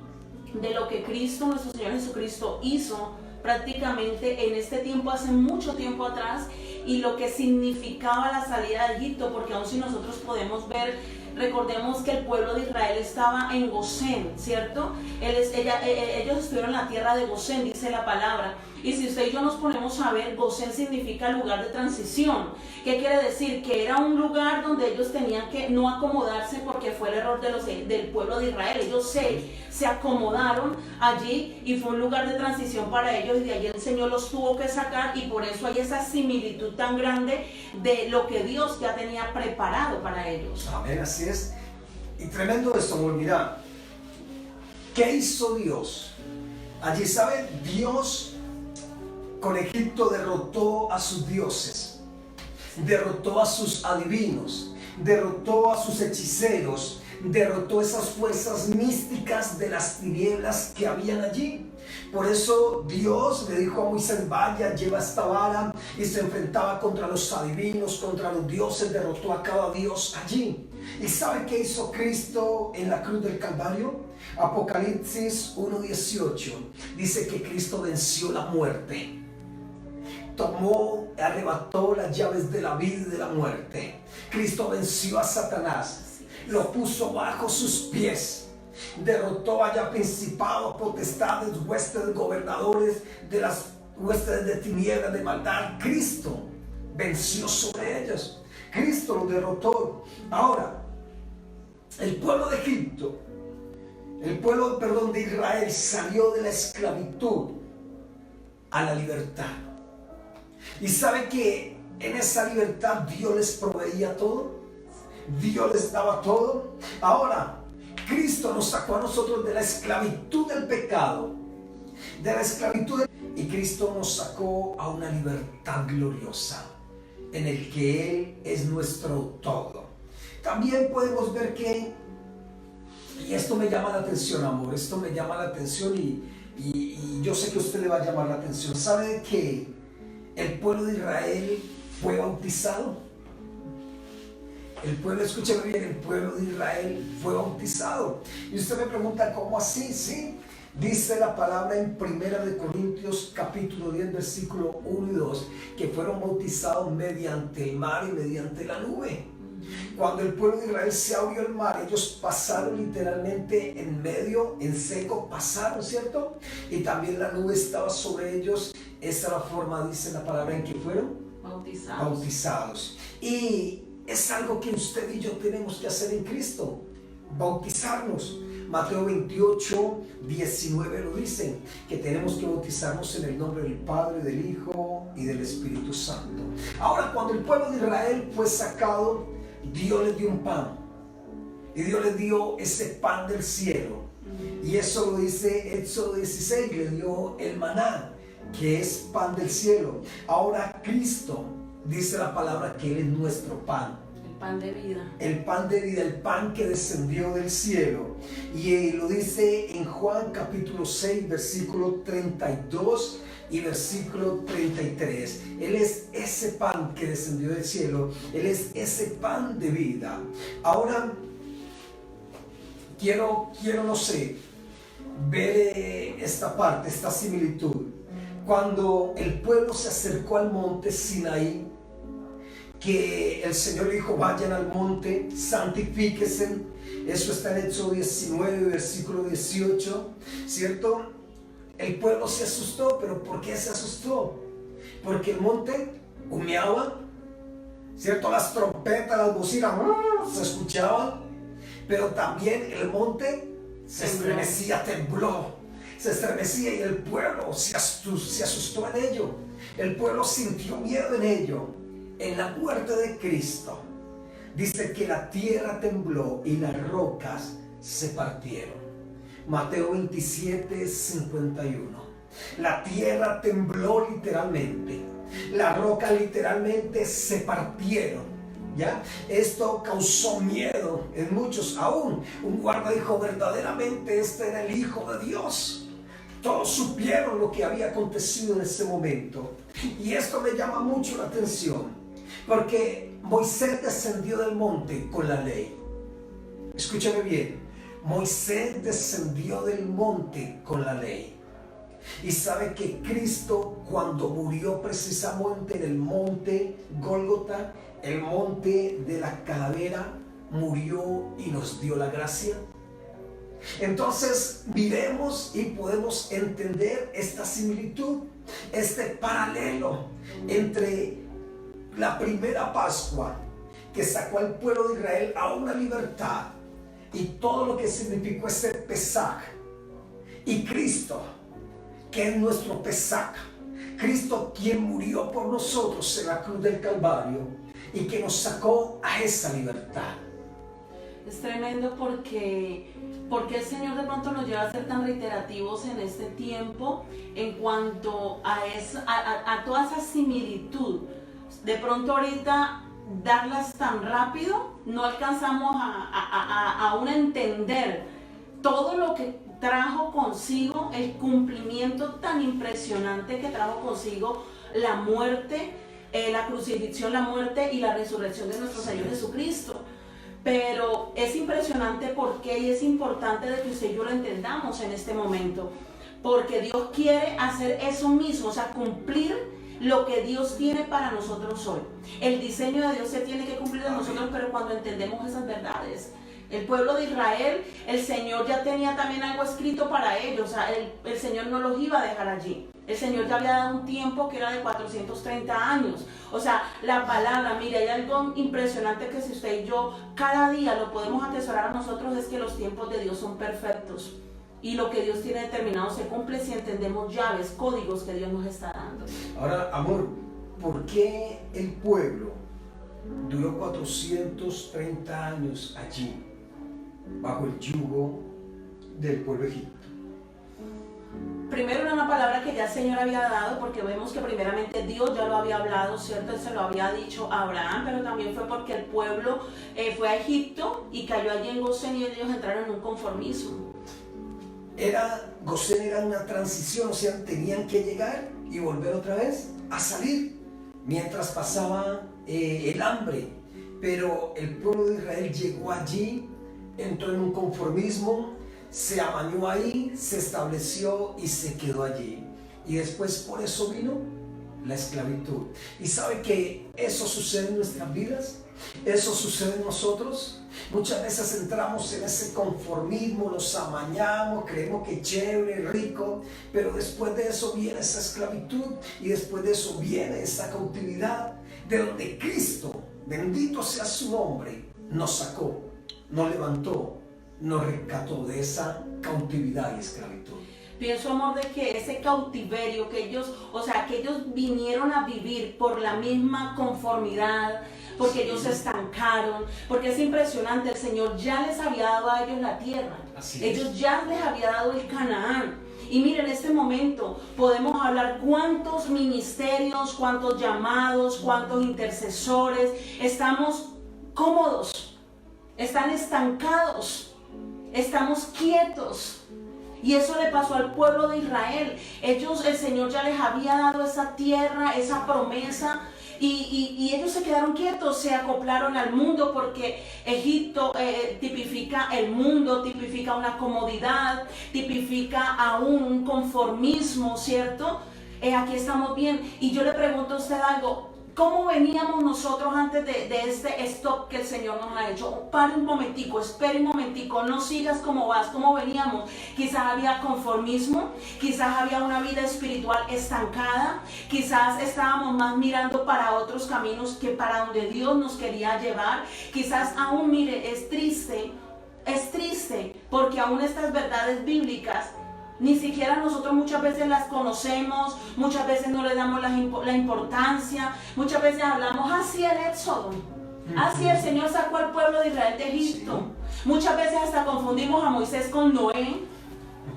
de lo que Cristo, nuestro Señor Jesucristo, hizo prácticamente en este tiempo, hace mucho tiempo atrás, y lo que significaba la salida de Egipto, porque aún si nosotros podemos ver, recordemos que el pueblo de Israel estaba en Gosén, ¿cierto? Ellos estuvieron en la tierra de Gosén, dice la palabra. Y si usted y yo nos ponemos a ver, Gosén significa lugar de transición. ¿Qué quiere decir? Que era un lugar donde ellos tenían que no acomodarse, porque fue el error del pueblo de Israel. Ellos se acomodaron allí y fue un lugar de transición para ellos, y de allí el Señor los tuvo que sacar, y por eso hay esa similitud tan grande de lo que Dios ya tenía preparado para ellos. Amén, así es. Y tremendo esto, mira, ¿qué hizo Dios? Allí, ¿sabe? Dios con Egipto derrotó a sus dioses, derrotó a sus adivinos, derrotó a sus hechiceros, derrotó esas fuerzas místicas de las tinieblas que habían allí. Por eso Dios le dijo a Moisés: vaya, lleva esta vara, y se enfrentaba contra los adivinos, contra los dioses, derrotó a cada dios allí. ¿Y sabe qué hizo Cristo en la cruz del Calvario? Apocalipsis 1:18 dice que Cristo venció la muerte, arrebató las llaves de la vida y de la muerte. Cristo venció a Satanás, lo puso bajo sus pies, derrotó allá principados, potestades, huestes, gobernadores de las huestes de tinieblas, de maldad. Cristo venció sobre ellos, Cristo los derrotó. Ahora, el pueblo de Egipto, de Israel salió de la esclavitud a la libertad. Y sabe que en esa libertad Dios les proveía todo, Dios les daba todo. Ahora, Cristo nos sacó a nosotros de la esclavitud del pecado, de la esclavitud y Cristo nos sacó a una libertad gloriosa en el que Él es nuestro todo. También podemos ver que, y esto me llama la atención, amor, esto me llama la atención, y yo sé que a usted le va a llamar la atención. ¿Sabe que el pueblo de Israel fue bautizado? El pueblo, escúcheme bien, el pueblo de Israel fue bautizado. Y usted me pregunta, ¿cómo así? Sí, dice la palabra en 1 Corintios capítulo 10 versículo 1 y 2 que fueron bautizados mediante el mar y mediante la nube. Cuando el pueblo de Israel se abrió el mar, ellos pasaron literalmente en medio, en seco, pasaron, ¿cierto? Y también la nube estaba sobre ellos. Esa es la forma, dice la palabra, en que fueron bautizados. Y es algo que usted y yo tenemos que hacer en Cristo, bautizarnos. Mateo 28, 19 lo dice, que tenemos que bautizarnos en el nombre del Padre, del Hijo y del Espíritu Santo. Ahora, cuando el pueblo de Israel fue sacado, Dios les dio un pan, y Dios les dio ese pan del cielo, y eso lo dice Éxodo 16, le dio el maná, que es pan del cielo. Ahora Cristo, dice la palabra, que Él es nuestro pan, el pan de vida, el pan que descendió del cielo. Y lo dice en Juan capítulo 6 versículo 32 y versículo 33. Él es ese pan que descendió del cielo, Él es ese pan de vida. Ahora quiero no sé, ver esta parte, esta similitud. cuando el pueblo se acercó al monte Sinaí, que el Señor le dijo, vayan al monte, santifíquense. Eso está en Éxodo 19, versículo 18, ¿cierto? El pueblo se asustó, pero ¿por qué se asustó? Porque el monte humeaba, ¿cierto? Las trompetas, las bocinas se escuchaban, pero también el monte se estremecía, tembló, se estremecía, y el pueblo se asustó en ello. El pueblo sintió miedo en ello. En la muerte de Cristo dice que la tierra tembló y las rocas se partieron. Mateo 27, 51. La tierra tembló literalmente, las rocas literalmente se partieron, ¿ya? Esto causó miedo en muchos. Aún un guarda dijo, verdaderamente este era el Hijo de Dios. Todos supieron lo que había acontecido en ese momento. Y esto me llama mucho la atención, porque Moisés descendió del monte con la ley. Escúchame bien, Moisés descendió del monte con la ley. Y sabe que Cristo, cuando murió precisamente en el monte Gólgota, el monte de la calavera, murió y nos dio la gracia. Entonces miremos y podemos entender esta similitud, este paralelo entre la primera Pascua que sacó al pueblo de Israel a una libertad y todo lo que significó ese Pesaj, y Cristo, que es nuestro Pesaj, Cristo quien murió por nosotros en la cruz del Calvario y que nos sacó a esa libertad. Es tremendo porque el Señor de pronto nos lleva a ser tan reiterativos en este tiempo en cuanto a toda esa similitud. De pronto ahorita darlas tan rápido, no alcanzamos a aún entender todo lo que trajo consigo, el cumplimiento tan impresionante que trajo consigo la muerte, la crucifixión, la muerte y la resurrección de nuestro Señor Jesucristo. Pero es impresionante porque y es importante de que usted y yo lo entendamos en este momento, porque Dios quiere hacer eso mismo, o sea, cumplir lo que Dios tiene para nosotros hoy. El diseño de Dios se tiene que cumplir de nosotros, pero cuando entendemos esas verdades. El pueblo de Israel, el Señor ya tenía también algo escrito para ellos, o sea, el Señor no los iba a dejar allí. El Señor ya había dado un tiempo que era de 430 años. O sea, la palabra, mire, hay algo impresionante que si usted y yo cada día lo podemos atesorar a nosotros, es que los tiempos de Dios son perfectos. Y lo que Dios tiene determinado se cumple si entendemos llaves, códigos que Dios nos está dando. Ahora, amor, ¿por qué el pueblo duró 430 años allí, bajo el yugo del pueblo egipcio? Primero era una palabra que ya el Señor había dado, porque vemos que primeramente Dios ya lo había hablado, ¿cierto? Él se lo había dicho a Abraham, pero también fue porque el pueblo fue a Egipto y cayó allí en Gosén y ellos entraron en un conformismo. Gosén era una transición, o sea, tenían que llegar y volver otra vez a salir mientras pasaba el hambre. Pero el pueblo de Israel llegó allí, entró en un conformismo, se amañó ahí, se estableció y se quedó allí. Y después por eso vino la esclavitud. Y sabe que eso sucede en nuestras vidas, eso sucede en nosotros. Muchas veces entramos en ese conformismo, nos amañamos, creemos que chévere, rico, pero después de eso viene esa esclavitud y después de eso viene esa cautividad, de donde Cristo, bendito sea su nombre, nos sacó, nos levantó, nos rescató de esa cautividad y esclavitud. Pienso, amor, de que ese cautiverio que ellos, o sea, que ellos vinieron a vivir por la misma conformidad, porque ellos se estancaron, porque es impresionante, el Señor ya les había dado a ellos la tierra, ellos ya les había dado el Canaán. Y miren, en este momento podemos hablar cuántos ministerios, cuántos llamados, cuántos intercesores, estamos cómodos, están estancados, estamos quietos. Y eso le pasó al pueblo de Israel. Ellos, el Señor ya les había dado esa tierra, esa promesa, y ellos se quedaron quietos, se acoplaron al mundo, porque Egipto tipifica el mundo, tipifica una comodidad, tipifica aún un conformismo, ¿cierto? aquí estamos bien. Y yo le pregunto a usted algo, ¿cómo veníamos nosotros antes de este stop que el Señor nos ha hecho? Para un momentico, espere un momentico, no sigas como vas, ¿cómo veníamos? Quizás había conformismo, quizás había una vida espiritual estancada, quizás estábamos más mirando para otros caminos que para donde Dios nos quería llevar. Quizás aún, mire, es triste porque aún estas verdades bíblicas ni siquiera nosotros muchas veces las conocemos, muchas veces no le damos la importancia, muchas veces hablamos así el Éxodo, así el Señor sacó al pueblo de Israel de Egipto. Muchas veces hasta confundimos a Moisés con Noé,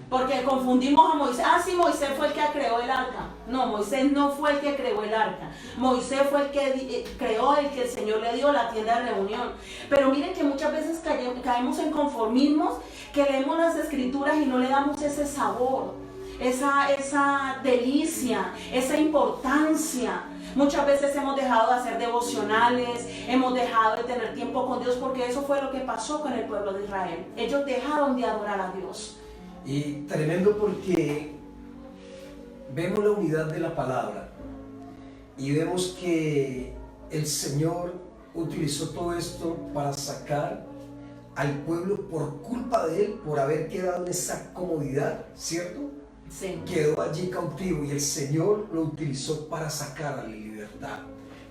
porque confundimos a Moisés. Ah, sí, Moisés fue el que creó el arca. No, Moisés no fue el que creó el arca. Moisés fue el que creó, el que el Señor le dio la tienda de reunión. Pero miren que muchas veces caemos en conformismos, que leemos las escrituras y no le damos ese sabor, esa delicia, esa importancia. Muchas veces hemos dejado de hacer devocionales, hemos dejado de tener tiempo con Dios, porque eso fue lo que pasó con el pueblo de Israel. Ellos dejaron de adorar a Dios. Y tremendo porque vemos la unidad de la palabra y vemos que el Señor utilizó todo esto para sacar al pueblo por culpa de él, por haber quedado en esa comodidad, ¿cierto? Sí. Quedó allí cautivo y el Señor lo utilizó para sacar a la libertad.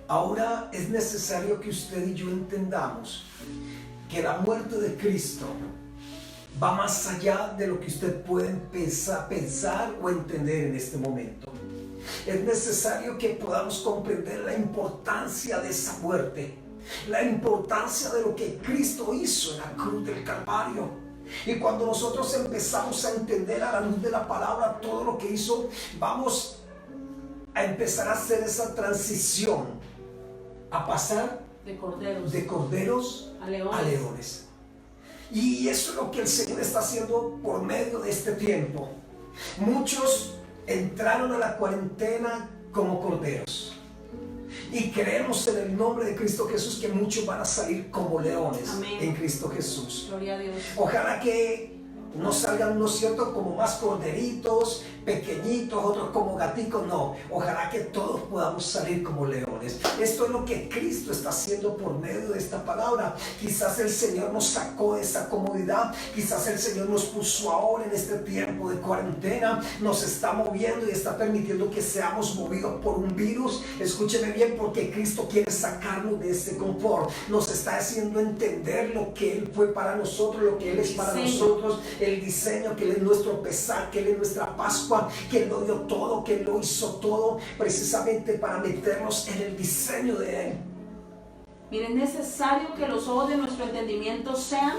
Ahora es necesario que usted y yo entendamos que la muerte de Cristo va más allá de lo que usted puede pensar o entender en este momento. Es necesario que podamos comprender la importancia de esa muerte, la importancia de lo que Cristo hizo en la cruz del Calvario. Y cuando nosotros empezamos a entender a la luz de la palabra todo lo que hizo, vamos a empezar a hacer esa transición, a pasar de corderos a leones. Y eso es lo que el Señor está haciendo por medio de este tiempo. Muchos entraron a la cuarentena como corderos. Y creemos en el nombre de Cristo Jesús que muchos van a salir como leones. Amén. En Cristo Jesús. Gloria a Dios. Ojalá que no salgan, ¿no es cierto?, como más corderitos, pequeñitos, otros como gaticos, no. Ojalá que todos podamos salir como leones. Esto es lo que Cristo está haciendo por medio de esta palabra. Quizás el Señor nos sacó de esa comodidad, quizás el Señor nos puso ahora en este tiempo de cuarentena, nos está moviendo y está permitiendo que seamos movidos por un virus. Escúcheme bien, porque Cristo quiere sacarnos de ese confort, nos está haciendo entender lo que Él fue para nosotros, lo que Él es para nosotros, el diseño, que Él es nuestro pesar, que Él es nuestra Pascua, que Él lo dio todo, que Él lo hizo todo precisamente para meternos en el diseño de Él. Miren, es necesario que los ojos de nuestro entendimiento sean,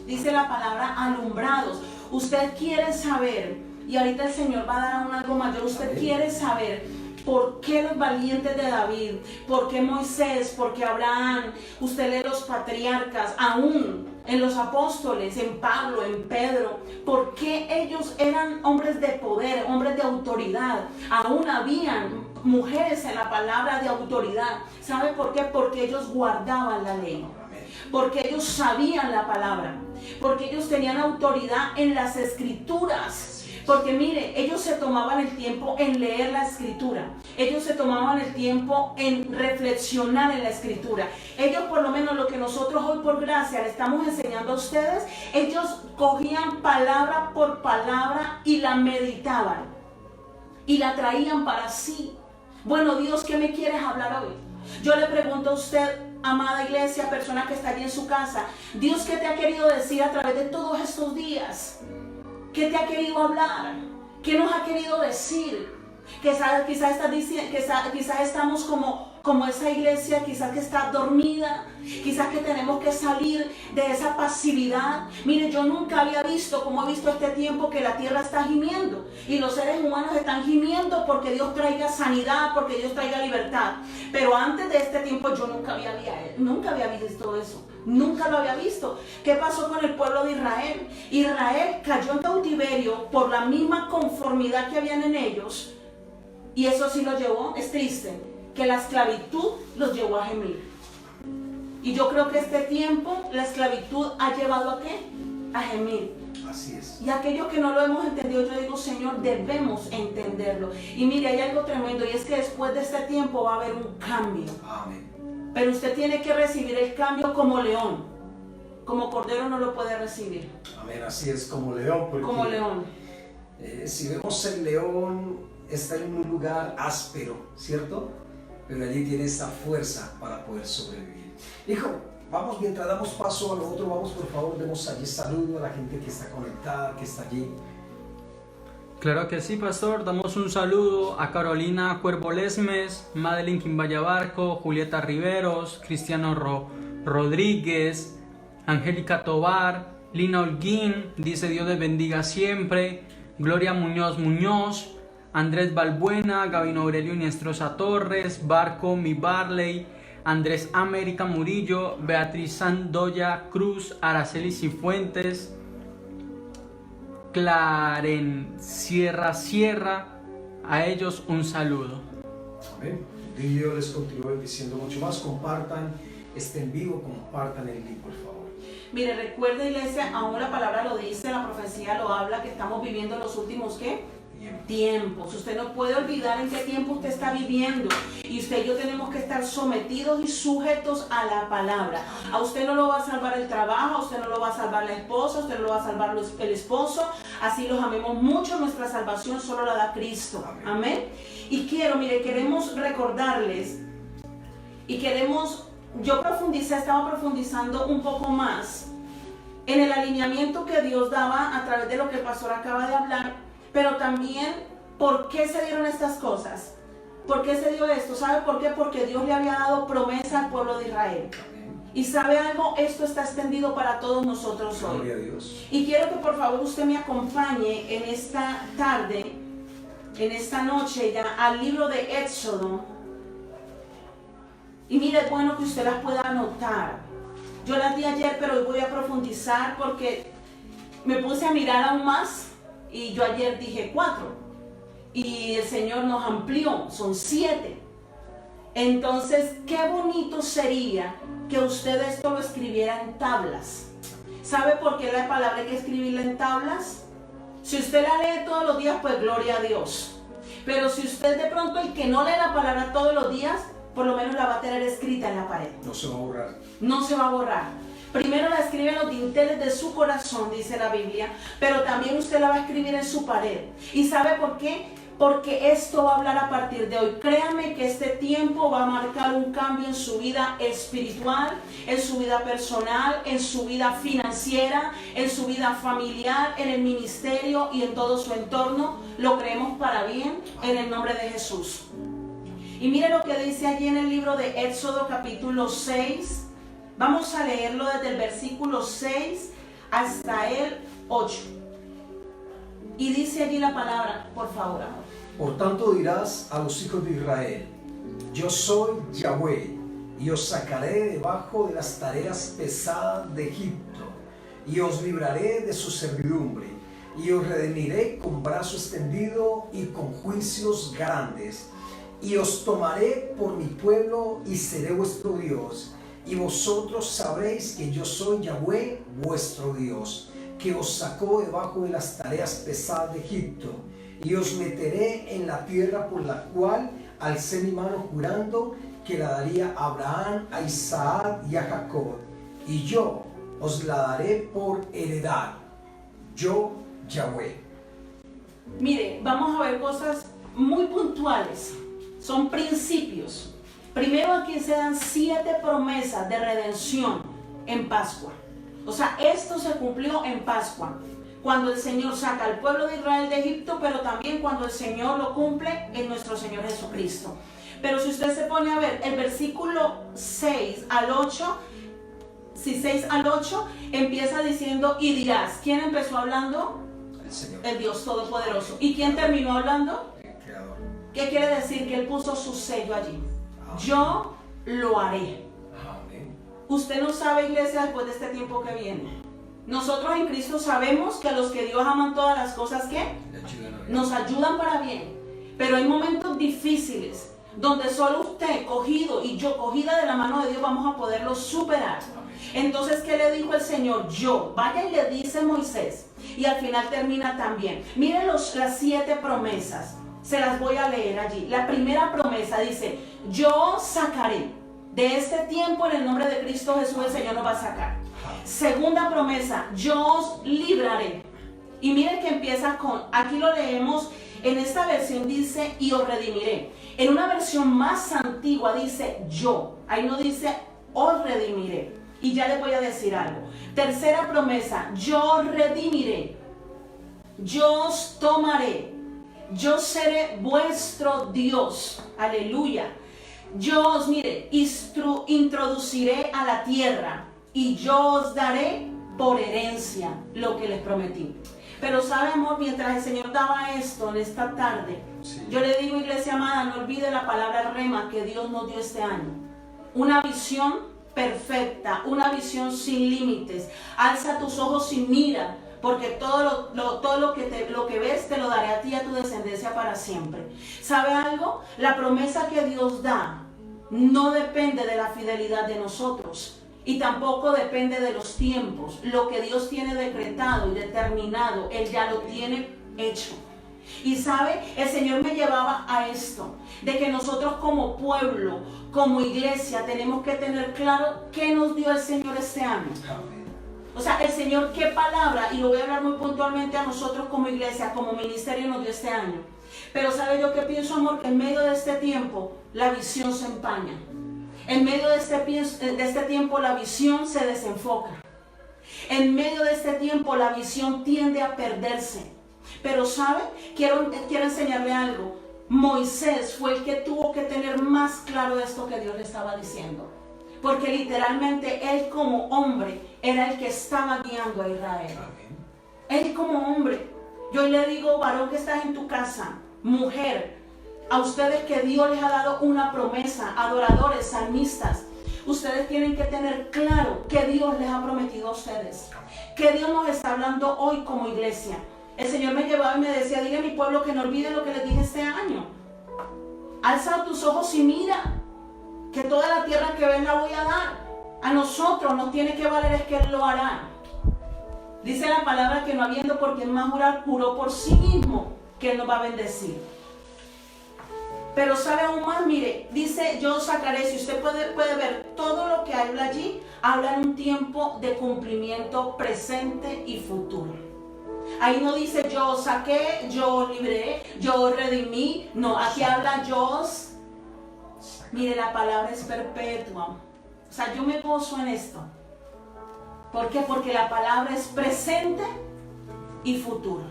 dice la palabra, alumbrados. Usted quiere saber, y ahorita el Señor va a dar aún algo mayor, usted quiere saber por qué los valientes de David, por qué Moisés, por qué Abraham, usted lee los patriarcas, aún en los apóstoles, en Pablo, en Pedro, por qué ellos eran hombres de poder, hombres de autoridad. Aún habían mujeres en la palabra de autoridad. ¿Sabe por qué? Porque ellos guardaban la ley, porque ellos sabían la palabra, porque ellos tenían autoridad en las escrituras. Porque mire, ellos se tomaban el tiempo en leer la escritura, ellos se tomaban el tiempo en reflexionar en la escritura. Ellos, por lo menos lo que nosotros hoy por gracia le estamos enseñando a ustedes, ellos cogían palabra por palabra y la meditaban y la traían para sí. Bueno, Dios, ¿qué me quieres hablar hoy? Yo le pregunto a usted, amada iglesia, persona que está allí en su casa, Dios, ¿qué te ha querido decir a través de todos estos días? ¿Qué te ha querido hablar? ¿Qué nos ha querido decir? Quizás estamos como esa iglesia, quizás que está dormida, quizás que tenemos que salir de esa pasividad. Mire, yo nunca había visto, como he visto este tiempo, que la tierra está gimiendo y los seres humanos están gimiendo porque Dios traiga sanidad, porque Dios traiga libertad. Pero antes de este tiempo yo nunca había visto eso. Nunca lo había visto. ¿Qué pasó con el pueblo de Israel? Israel cayó en cautiverio por la misma conformidad que habían en ellos. Y eso sí lo llevó, es triste, que la esclavitud los llevó a gemir. Y yo creo que este tiempo la esclavitud ha llevado ¿a qué? A gemir. Así es. Y aquello que no lo hemos entendido, yo digo, Señor, debemos entenderlo. Y mire, hay algo tremendo, y es que después de este tiempo va a haber un cambio. Amén. Pero usted tiene que recibir el cambio como león. Como cordero no lo puede recibir. Amén, así es, como león. Porque, Como león. Si vemos el león, está en un lugar áspero, ¿cierto? Pero allí tiene esa fuerza para poder sobrevivir. Hijo, vamos, mientras damos paso a lo otro, vamos por favor, demos allí saludo a la gente que está conectada, que está allí. Claro que sí, pastor. Damos un saludo a Carolina Cuervo Lesmes, Madeline Quimbayabarco, Julieta Riveros, Cristiano Rodríguez, Angélica Tobar, Lina Holguín, dice Dios les bendiga siempre, Gloria Muñoz, Andrés Balbuena, Gabino Aurelio Inestrosa Torres, Barco Mi Barley, Andrés América Murillo, Beatriz Sandoya Cruz, Araceli Cifuentes, Claren Sierra, a ellos un saludo. Amén. Dios les continúe bendiciendo mucho más. Compartan este en vivo, compartan el link, por favor. Mire, recuerda, iglesia, aún la palabra lo dice, la profecía lo habla, que estamos viviendo los últimos, ¿qué? Tiempos. Usted no puede olvidar en qué tiempo usted está viviendo, y usted y yo tenemos que estar sometidos y sujetos a la palabra. A usted no lo va a salvar el trabajo, a usted no lo va a salvar la esposa, a usted no lo va a salvar el esposo, así los amemos mucho, nuestra salvación solo la da Cristo. Amén. Y queremos recordarles y estaba profundizando un poco más en el alineamiento que Dios daba a través de lo que el pastor acaba de hablar. Pero también, ¿por qué se dieron estas cosas? ¿Por qué se dio esto? ¿Sabe por qué? Porque Dios le había dado promesa al pueblo de Israel. Y ¿sabe algo? Esto está extendido para todos nosotros hoy. Gloria a Dios. Y quiero que por favor usted me acompañe en esta tarde, en esta noche ya, al libro de Éxodo. Y mire, es bueno que usted las pueda anotar. Yo las di ayer, pero hoy voy a profundizar porque me puse a mirar aún más. Y yo ayer dije 4 y el Señor nos amplió, son 7. Entonces, qué bonito sería que usted esto lo escribiera en tablas. ¿Sabe por qué la palabra hay que escribirla en tablas? Si usted la lee todos los días, pues gloria a Dios. Pero si usted de pronto, el que no lee la palabra todos los días, por lo menos la va a tener escrita en la pared. No se va a borrar. No se va a borrar. Primero la escribe en los dinteles de su corazón, dice la Biblia, pero también usted la va a escribir en su pared. ¿Y sabe por qué? Porque esto va a hablar a partir de hoy. Créame que este tiempo va a marcar un cambio en su vida espiritual, en su vida personal, en su vida financiera, en su vida familiar, en el ministerio y en todo su entorno. Lo creemos para bien en el nombre de Jesús. Y mire lo que dice allí en el libro de Éxodo capítulo 6. Vamos a leerlo desde el versículo 6 hasta el 8. Y dice allí la palabra, por favor, amor. Por tanto dirás a los hijos de Israel: yo soy Yahweh, y os sacaré debajo de las tareas pesadas de Egipto, y os libraré de su servidumbre, y os redimiré con brazo extendido y con juicios grandes, y os tomaré por mi pueblo y seré vuestro Dios. Y vosotros sabréis que yo soy Yahweh, vuestro Dios, que os sacó debajo de las tareas pesadas de Egipto, y os meteré en la tierra por la cual alcé mi mano jurando que la daría a Abraham, a Isaac y a Jacob, y yo os la daré por heredad. Yo, Yahweh. Mire, vamos a ver cosas muy puntuales, son principios. Primero, aquí se dan 7 promesas de redención en Pascua. O sea, esto se cumplió en Pascua, cuando el Señor saca al pueblo de Israel de Egipto, pero también cuando el Señor lo cumple en nuestro Señor Jesucristo. Pero si usted se pone a ver el versículo 6 al 8, si 6 al 8 empieza diciendo: y dirás. ¿Quién empezó hablando? El Señor. El Dios Todopoderoso. ¿Y quién terminó hablando? El Creador. ¿Qué quiere decir? Que Él puso su sello allí. Yo lo haré. Amén. Usted no sabe, iglesia, después de este tiempo que viene. Nosotros en Cristo sabemos que a los que Dios aman todas las cosas, ¿qué? Nos ayudan para bien. Pero hay momentos difíciles donde solo usted cogido y yo cogida de la mano de Dios vamos a poderlo superar. Entonces, ¿qué le dijo el Señor? Vaya y le dice Moisés y al final termina también. Miren las 7 promesas, se las voy a leer allí. La primera promesa dice, yo sacaré de este tiempo en el nombre de Cristo Jesús, el Señor nos va a sacar. Segunda promesa, yo os libraré. Y miren que empieza con, aquí lo leemos, en esta versión dice, y os redimiré. En una versión más antigua dice, yo. Ahí no dice, os redimiré. Y ya les voy a decir algo. Tercera promesa, yo os redimiré. Yo os tomaré. Yo seré vuestro Dios. Aleluya. Yo os, mire, introduciré a la tierra y yo os daré por herencia lo que les prometí. Pero sabe, amor, mientras el Señor daba esto en esta tarde, yo le digo, iglesia amada, no olvide la palabra rema que Dios nos dio este año. Una visión perfecta, una visión sin límites. Alza tus ojos y mira, porque todo lo que ves te lo daré a ti y a tu descendencia para siempre. ¿Sabe algo? La promesa que Dios da no depende de la fidelidad de nosotros. Y tampoco depende de los tiempos. Lo que Dios tiene decretado y determinado, Él ya lo tiene hecho. Y sabe, el Señor me llevaba a esto, de que nosotros como pueblo, como iglesia, tenemos que tener claro qué nos dio el Señor este año. O sea, el Señor qué palabra, y lo voy a hablar muy puntualmente a nosotros como iglesia, como ministerio nos dio este año. Pero sabe yo qué pienso, amor, que en medio de este tiempo, la visión se empaña. En medio de este tiempo la visión se desenfoca. En medio de este tiempo la visión tiende a perderse. Pero ¿sabe? Quiero enseñarle algo. Moisés fue el que tuvo que tener más claro esto que Dios le estaba diciendo. Porque literalmente él como hombre era el que estaba guiando a Israel. Él como hombre. Yo le digo, varón que estás en tu casa, mujer, a ustedes que Dios les ha dado una promesa, adoradores, salmistas, ustedes tienen que tener claro que Dios les ha prometido a ustedes, que Dios nos está hablando hoy como iglesia. El Señor me llevaba y me decía, dile a mi pueblo que no olvide lo que les dije este año. Alza tus ojos y mira, que toda la tierra que ven la voy a dar. A nosotros nos tiene que valer, es que Él lo hará. Dice la palabra que no habiendo por quien más jurar, juró por sí mismo que Él nos va a bendecir. Pero sabe aún más, mire, dice yo sacaré, si usted puede ver todo lo que habla allí, habla en un tiempo de cumplimiento presente y futuro. Ahí no dice yo saqué, yo libré, yo redimí, no, aquí habla yo. Mire, la palabra es perpetua. O sea, yo me gozo en esto. ¿Por qué? Porque la palabra es presente y futuro.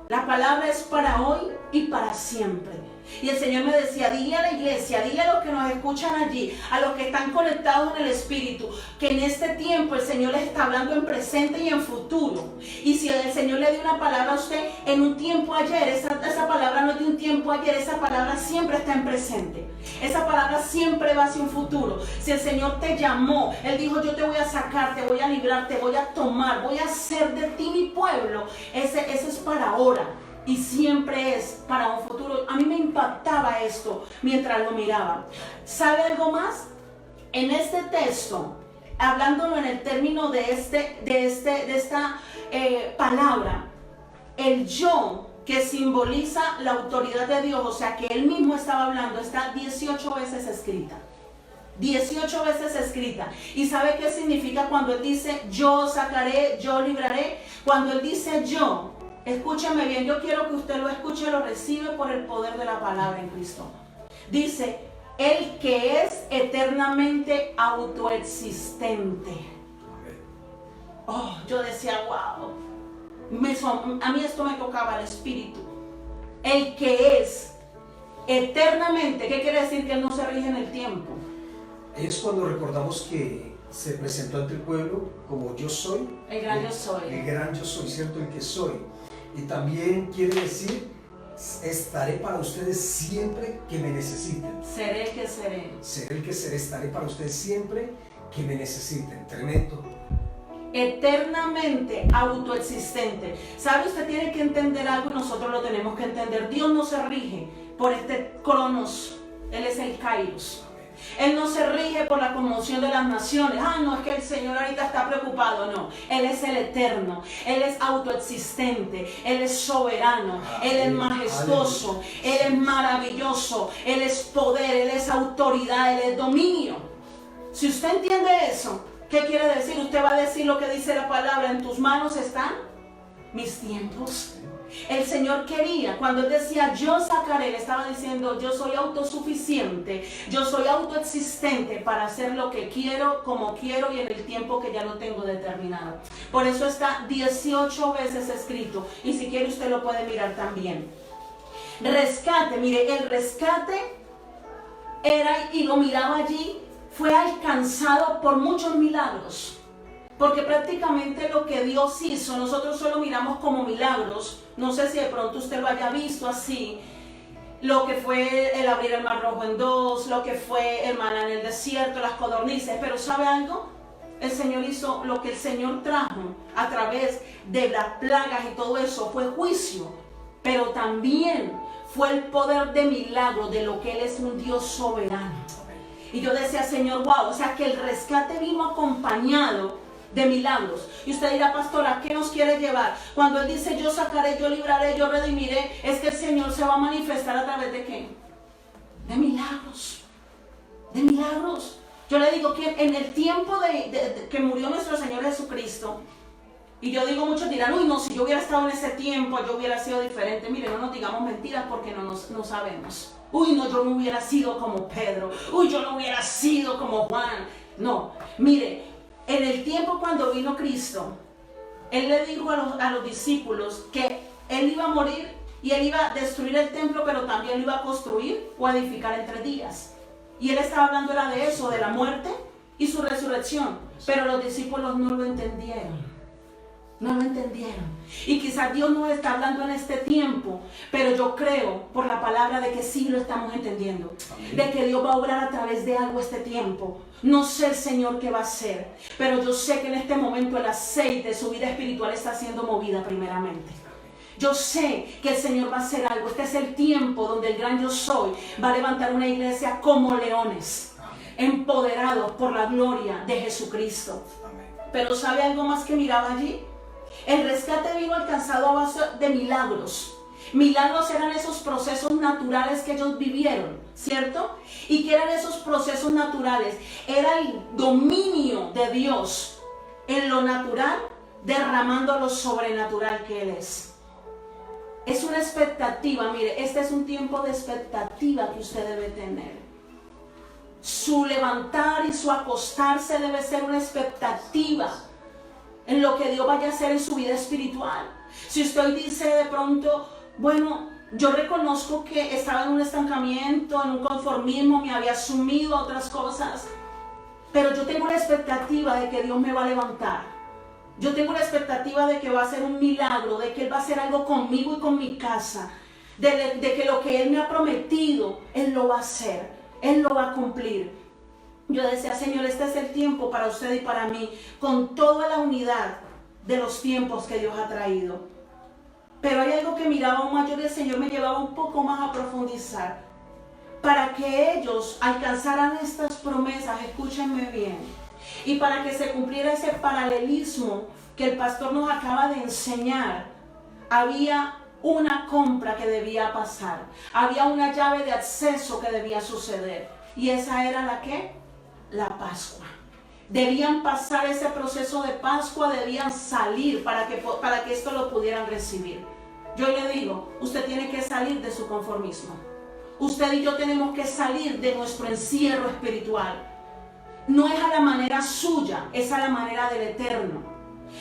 La palabra es para hoy y para siempre. Y el Señor me decía, dile a la iglesia, dile a los que nos escuchan allí, a los que están conectados en el Espíritu, que en este tiempo el Señor les está hablando en presente y en futuro. Y si el Señor le dio una palabra a usted en un tiempo ayer, esa palabra no es de un tiempo ayer, esa palabra siempre está en presente. Esa palabra siempre va hacia un futuro. Si el Señor te llamó, Él dijo, yo te voy a sacar, te voy a librar, te voy a tomar, voy a hacer de ti mi pueblo. Ese es para ahora. Y siempre es para un futuro. A mí me impactaba esto mientras lo miraba. ¿Sabe algo más? En este texto, hablándolo en el término de esta palabra, el yo que simboliza la autoridad de Dios, o sea que Él mismo estaba hablando, está 18 veces escrita. 18 veces escrita. ¿Y sabe qué significa cuando Él dice yo sacaré, yo libraré? Cuando Él dice yo, escúchame bien, yo quiero que usted lo escuche y lo recibe por el poder de la palabra en Cristo. Dice, el que es eternamente autoexistente. Oh, yo decía, wow. A mí esto me tocaba el espíritu. El que es eternamente, ¿qué quiere decir? Que Él no se rige en el tiempo. Es cuando recordamos que se presentó ante el pueblo como yo soy. El gran yo soy. El gran yo soy, ¿cierto? El que soy. Y también quiere decir, estaré para ustedes siempre que me necesiten. Seré el que seré. Seré el que seré, estaré para ustedes siempre que me necesiten. Tremendo. Eternamente autoexistente. ¿Sabe? Usted tiene que entender algo y nosotros lo tenemos que entender. Dios no se rige por este cronos. Él es el kairos. Él no se rige por la conmoción de las naciones. No, es que el Señor ahorita está preocupado. No, Él es el eterno. Él es autoexistente. Él es soberano. Él es majestuoso. Él es maravilloso. Él es poder. Él es autoridad. Él es dominio. Si usted entiende eso, ¿qué quiere decir? Usted va a decir lo que dice la palabra: en tus manos están mis tiempos. El Señor quería, cuando Él decía yo sacaré, Él estaba diciendo yo soy autosuficiente, yo soy autoexistente para hacer lo que quiero, como quiero y en el tiempo que ya lo tengo determinado. Por eso está 18 veces escrito, y si quiere usted lo puede mirar también. Rescate, mire, el rescate era, y lo miraba allí, fue alcanzado por muchos milagros. Porque prácticamente lo que Dios hizo, nosotros solo miramos como milagros. No sé si de pronto usted lo haya visto así. Lo que fue el abrir el mar rojo en dos, lo que fue el maná en el desierto, las codornices. Pero ¿sabe algo? El Señor hizo, lo que el Señor trajo a través de las plagas y todo eso fue juicio. Pero también fue el poder de milagro, de lo que Él es un Dios soberano. Y yo decía, Señor, wow, o sea que el rescate vino acompañado de milagros. Y usted dirá, pastora, ¿qué nos quiere llevar? Cuando Él dice yo sacaré, yo libraré, yo redimiré, es que el Señor se va a manifestar a través de ¿qué? De milagros. De milagros. Yo le digo que en el tiempo que murió nuestro Señor Jesucristo, y yo digo, muchos dirán, uy, no, si yo hubiera estado en ese tiempo, yo hubiera sido diferente. Mire, no nos digamos mentiras porque no sabemos. Uy, no, yo no hubiera sido como Pedro. Uy, yo no hubiera sido como Juan. No, mire, en el tiempo cuando vino Cristo, Él le dijo a los discípulos que Él iba a morir y Él iba a destruir el templo, pero también lo iba a construir o a edificar en 3 días. Y Él estaba hablando era de eso, de la muerte y su resurrección. Pero los discípulos no lo entendieron. No lo entendieron. Y quizás Dios nos está hablando en este tiempo, pero yo creo por la palabra de que sí lo estamos entendiendo. Amén. De que Dios va a obrar a través de algo este tiempo. No sé el Señor qué va a hacer, pero yo sé que en este momento el aceite de su vida espiritual está siendo movida primeramente. Yo sé que el Señor va a hacer algo. Este es el tiempo donde el gran yo soy va a levantar una iglesia como leones, empoderados por la gloria de Jesucristo. Amén. Pero ¿sabe algo más que miraba allí? El rescate vino alcanzado a base de milagros. Milagros eran esos procesos naturales que ellos vivieron, ¿cierto? ¿Y qué eran esos procesos naturales? Era el dominio de Dios en lo natural, derramando lo sobrenatural que Él es. Es una expectativa, mire, este es un tiempo de expectativa que usted debe tener. Su levantar y su acostarse debe ser una expectativa en lo que Dios vaya a hacer en su vida espiritual. Si usted dice de pronto, bueno, yo reconozco que estaba en un estancamiento, en un conformismo, me había sumido a otras cosas, pero yo tengo la expectativa de que Dios me va a levantar. Yo tengo la expectativa de que va a hacer un milagro, de que Él va a hacer algo conmigo y con mi casa, de que lo que Él me ha prometido, Él lo va a hacer, Él lo va a cumplir. Yo decía, Señor, este es el tiempo para usted y para mí, con toda la unidad de los tiempos que Dios ha traído. Pero hay algo que miraba aún mayor y el Señor me llevaba un poco más a profundizar. Para que ellos alcanzaran estas promesas, escúchenme bien, y para que se cumpliera ese paralelismo que el pastor nos acaba de enseñar, había una compra que debía pasar, había una llave de acceso que debía suceder, y esa era la ¿qué? La Pascua. Debían pasar ese proceso de Pascua, debían salir para que esto lo pudieran recibir. Yo le digo, usted tiene que salir de su conformismo. Usted y yo tenemos que salir de nuestro encierro espiritual. No es a la manera suya, es a la manera del Eterno.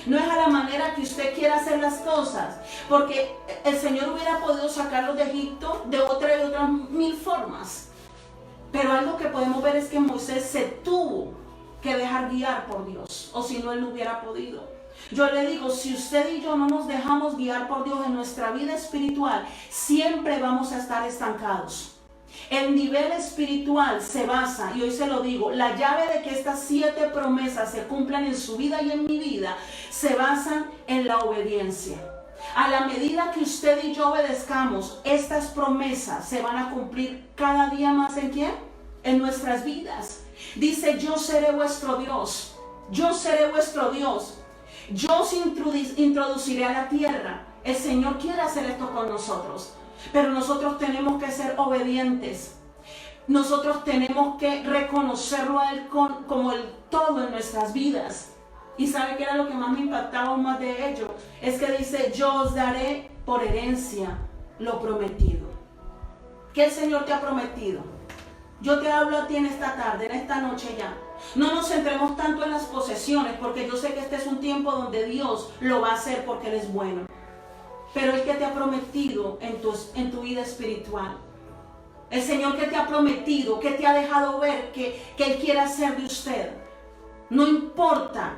No es a la manera que usted quiera hacer las cosas, porque el Señor hubiera podido sacarlos de Egipto de otras 1000 formas. Pero algo que podemos ver es que Moisés se tuvo que dejar guiar por Dios, o si no, él no hubiera podido. Yo le digo, si usted y yo no nos dejamos guiar por Dios en nuestra vida espiritual, siempre vamos a estar estancados. El nivel espiritual se basa, y hoy se lo digo, la llave de que estas 7 promesas se cumplan en su vida y en mi vida, se basa en la obediencia. A la medida que usted y yo obedezcamos, estas promesas se van a cumplir cada día más ¿en quién? en nuestras vidas. Dice, yo seré vuestro Dios, yo seré vuestro Dios, yo os introduciré a la tierra. El Señor quiere hacer esto con nosotros, pero nosotros tenemos que ser obedientes. Nosotros tenemos que reconocerlo a Él como el todo en nuestras vidas. Y ¿sabe qué era lo que más me impactaba aún más de ello? Es que dice, yo os daré por herencia lo prometido. ¿Qué el Señor te ha prometido? Yo te hablo a ti en esta tarde, en esta noche ya. No nos centremos tanto en las posesiones, porque yo sé que este es un tiempo donde Dios lo va a hacer porque Él es bueno. Pero el que te ha prometido en tu vida espiritual. El Señor que te ha prometido, que te ha dejado ver que Él quiere hacer de usted. No importa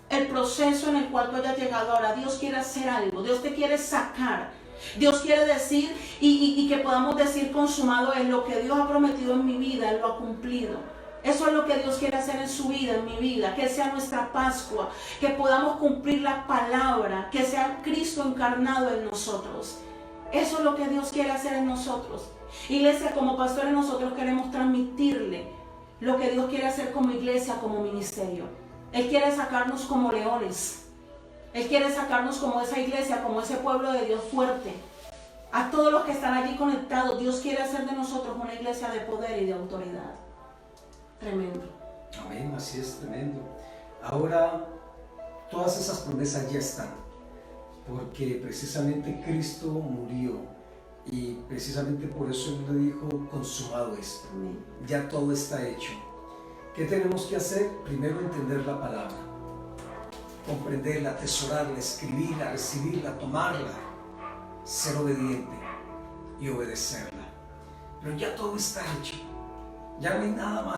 el proceso en el cual tú hayas llegado ahora. Dios quiere hacer algo, Dios te quiere sacar. Dios quiere decir y que podamos decir consumado es lo que Dios ha prometido en mi vida, Él lo ha cumplido. Eso es lo que Dios quiere hacer en su vida, en mi vida, que sea nuestra Pascua, que podamos cumplir la palabra, que sea Cristo encarnado en nosotros. Eso es lo que Dios quiere hacer en nosotros. Iglesia, como pastores nosotros queremos transmitirle lo que Dios quiere hacer como iglesia, como ministerio. Él quiere sacarnos como leones. Él quiere sacarnos como esa iglesia, como ese pueblo de Dios fuerte. A todos los que están allí conectados, Dios quiere hacer de nosotros una iglesia de poder y de autoridad. Tremendo. Amén, así es, tremendo. Ahora, todas esas promesas ya están. Porque precisamente Cristo murió y precisamente por eso Él le dijo, consumado es. Amén. Ya todo está hecho. ¿Qué tenemos que hacer? Primero entender la palabra, comprenderla, atesorarla, escribirla, recibirla, tomarla, ser obediente y obedecerla. Pero ya todo está hecho, ya no hay nada más.